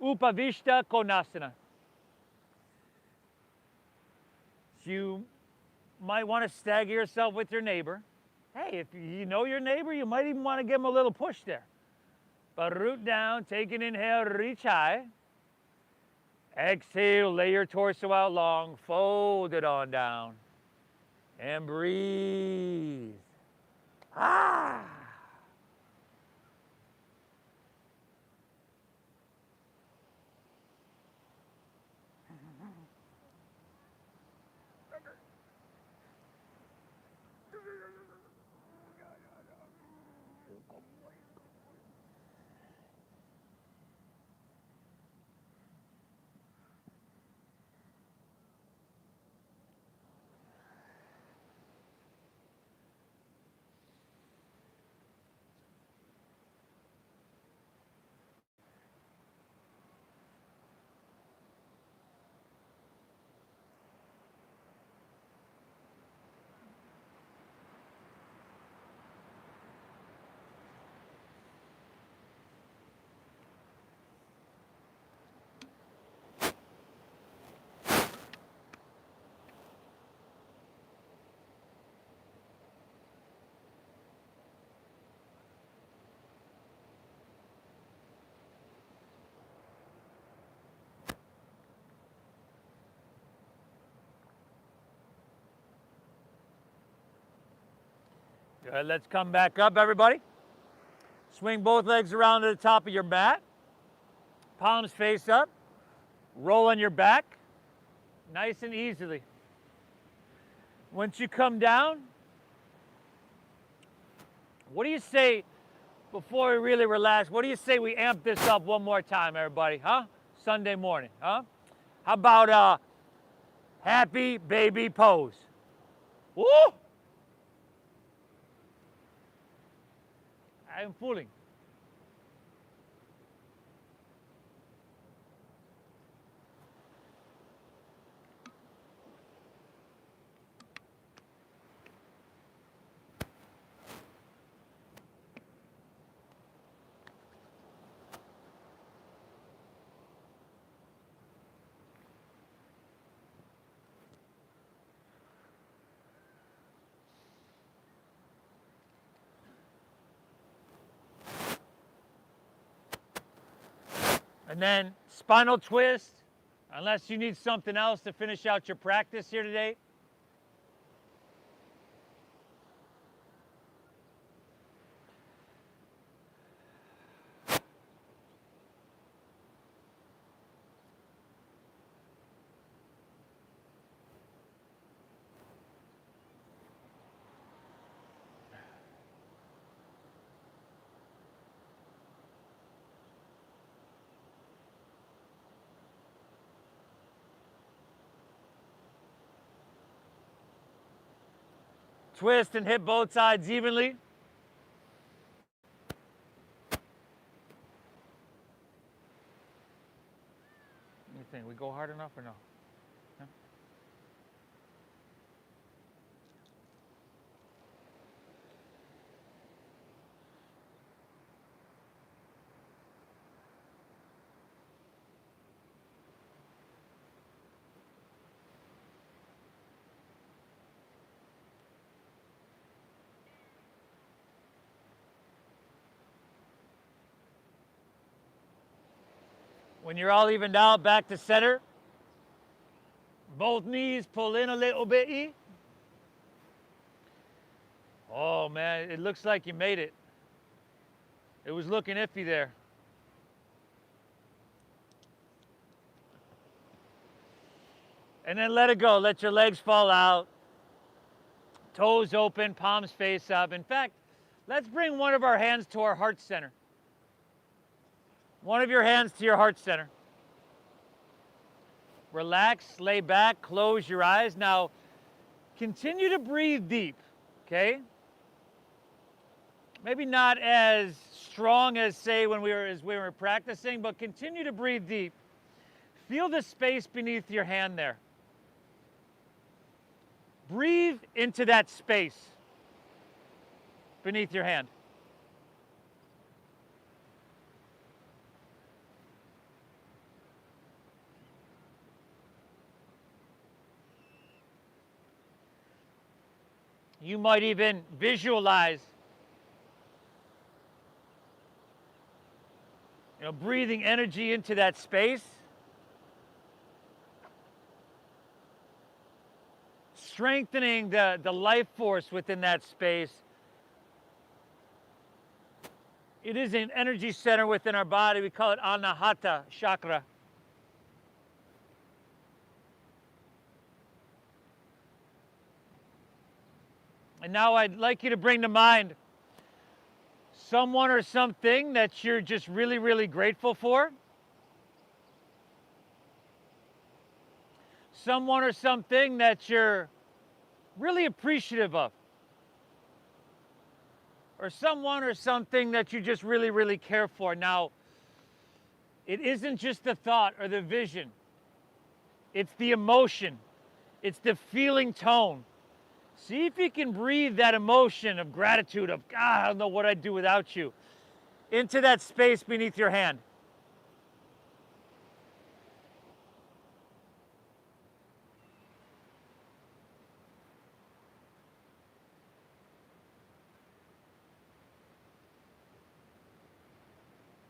Upavishta Konasana. So you might want to stagger yourself with your neighbor. Hey, if you know your neighbor, you might even want to give him a little push there. But root down, take an inhale, reach high. Exhale, lay your torso out long, fold it on down. And breathe. Ah! Good, let's come back up, everybody. Swing both legs around to the top of your mat. Palms face up. Roll on your back, nice and easily. Once you come down, what do you say before we really relax? What do you say we amp this up one more time, everybody, huh? Sunday morning, huh? How about a happy baby pose? Woo! I am fooling. And then spinal twist, unless you need something else to finish out your practice here today. Twist and hit both sides evenly. What do you think? We go hard enough or no? No? When you're all evened out, back to center. Both knees pull in a little bit. Oh man, it looks like you made it. It was looking iffy there. And then let it go. Let your legs fall out. Toes open, palms face up. In fact, let's bring one of our hands to our heart center. One of your hands to your heart center. Relax, lay back, close your eyes. Now, continue to breathe deep, okay? Maybe not as strong as, say, when we were practicing, but continue to breathe deep. Feel the space beneath your hand there. Breathe into that space beneath your hand. You might even visualize, breathing energy into that space, strengthening the life force within that space. It is an energy center within our body. We call it Anahata chakra. And now I'd like you to bring to mind someone or something that you're just really, really grateful for. Someone or something that you're really appreciative of. Or someone or something that you just really, really care for. Now, it isn't just the thought or the vision. It's the emotion. It's the feeling tone. See if you can breathe that emotion of gratitude, of God, I don't know what I'd do without you, into that space beneath your hand.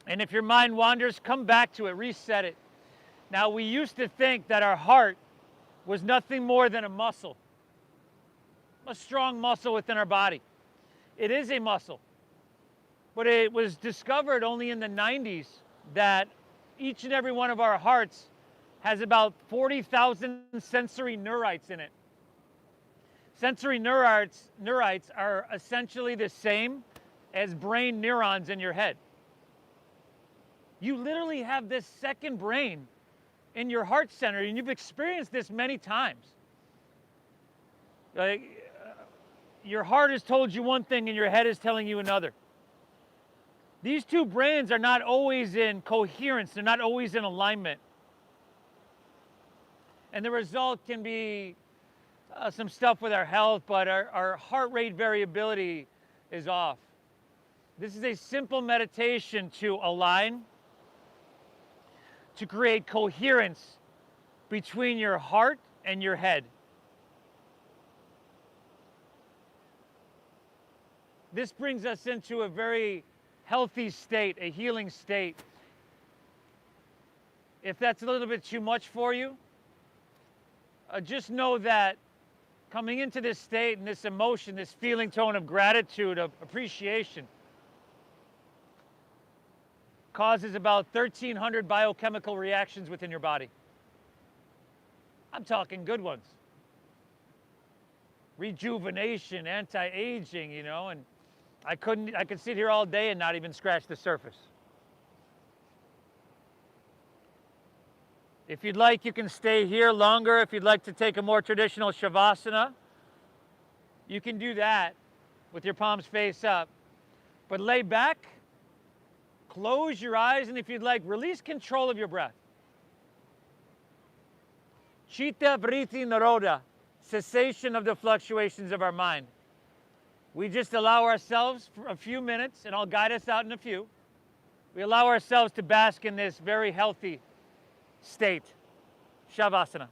And if your mind wanders, come back to it, reset it. Now, we used to think that our heart was nothing more than a muscle, a strong muscle within our body. It is a muscle, but it was discovered only in the 90s that each and every one of our hearts has about 40,000 sensory neurites in it. Sensory neurites are essentially the same as brain neurons in your head. You literally have this second brain in your heart center, and you've experienced this many times. Your heart has told you one thing and your head is telling you another. These two brains are not always in coherence. They're not always in alignment. And the result can be some stuff with our health, but our heart rate variability is off. This is a simple meditation to align, to create coherence between your heart and your head. This brings us into a very healthy state, a healing state. If that's a little bit too much for you, just know that coming into this state and this emotion, this feeling tone of gratitude, of appreciation, causes about 1,300 biochemical reactions within your body. I'm talking good ones. Rejuvenation, anti-aging, and I could sit here all day and not even scratch the surface. If you'd like, you can stay here longer. If you'd like to take a more traditional Shavasana, you can do that with your palms face up. But lay back, close your eyes, and if you'd like, release control of your breath. Chitta vritti naroda, cessation of the fluctuations of our mind. We just allow ourselves for a few minutes, and I'll guide us out in a few. We allow ourselves to bask in this very healthy state, Shavasana.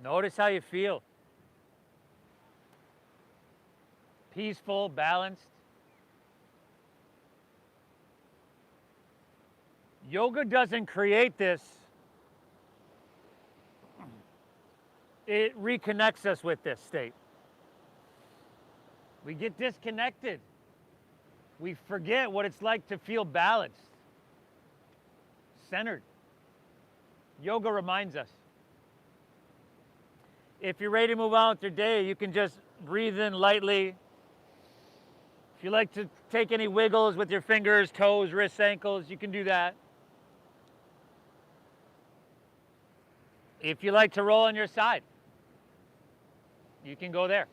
Notice how you feel. Peaceful, balanced. Yoga doesn't create this. It reconnects us with this state. We get disconnected. We forget what it's like to feel balanced, centered. Yoga reminds us. If you're ready to move on with your day, you can just breathe in lightly. If you like to take any wiggles with your fingers, toes, wrists, ankles, you can do that. If you like to roll on your side, you can go there.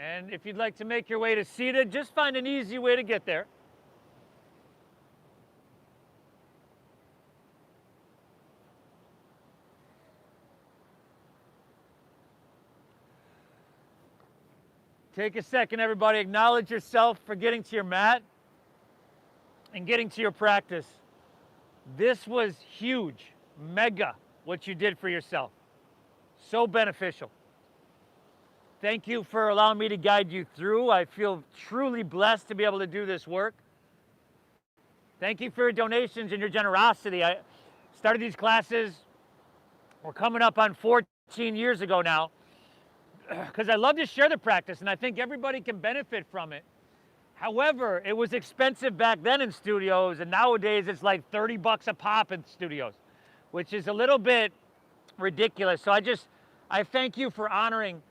And if you'd like to make your way to seated, just find an easy way to get there. Take a second, everybody. Acknowledge yourself for getting to your mat and getting to your practice. This was huge, mega, what you did for yourself. So beneficial. Thank you for allowing me to guide you through. I feel truly blessed to be able to do this work. Thank you for your donations and your generosity. I started these classes, we're coming up on 14 years ago now, because I love to share the practice and I think everybody can benefit from it. However, it was expensive back then in studios, and nowadays it's like 30 bucks a pop in studios, which is a little bit ridiculous. So I thank you for honoring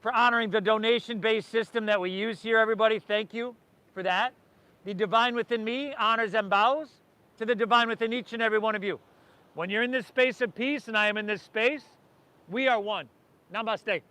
the donation-based system that we use here, everybody. Thank you for that. The divine within me honors and bows to the divine within each and every one of you. When you're in this space of peace and I am in this space, we are one. Namaste.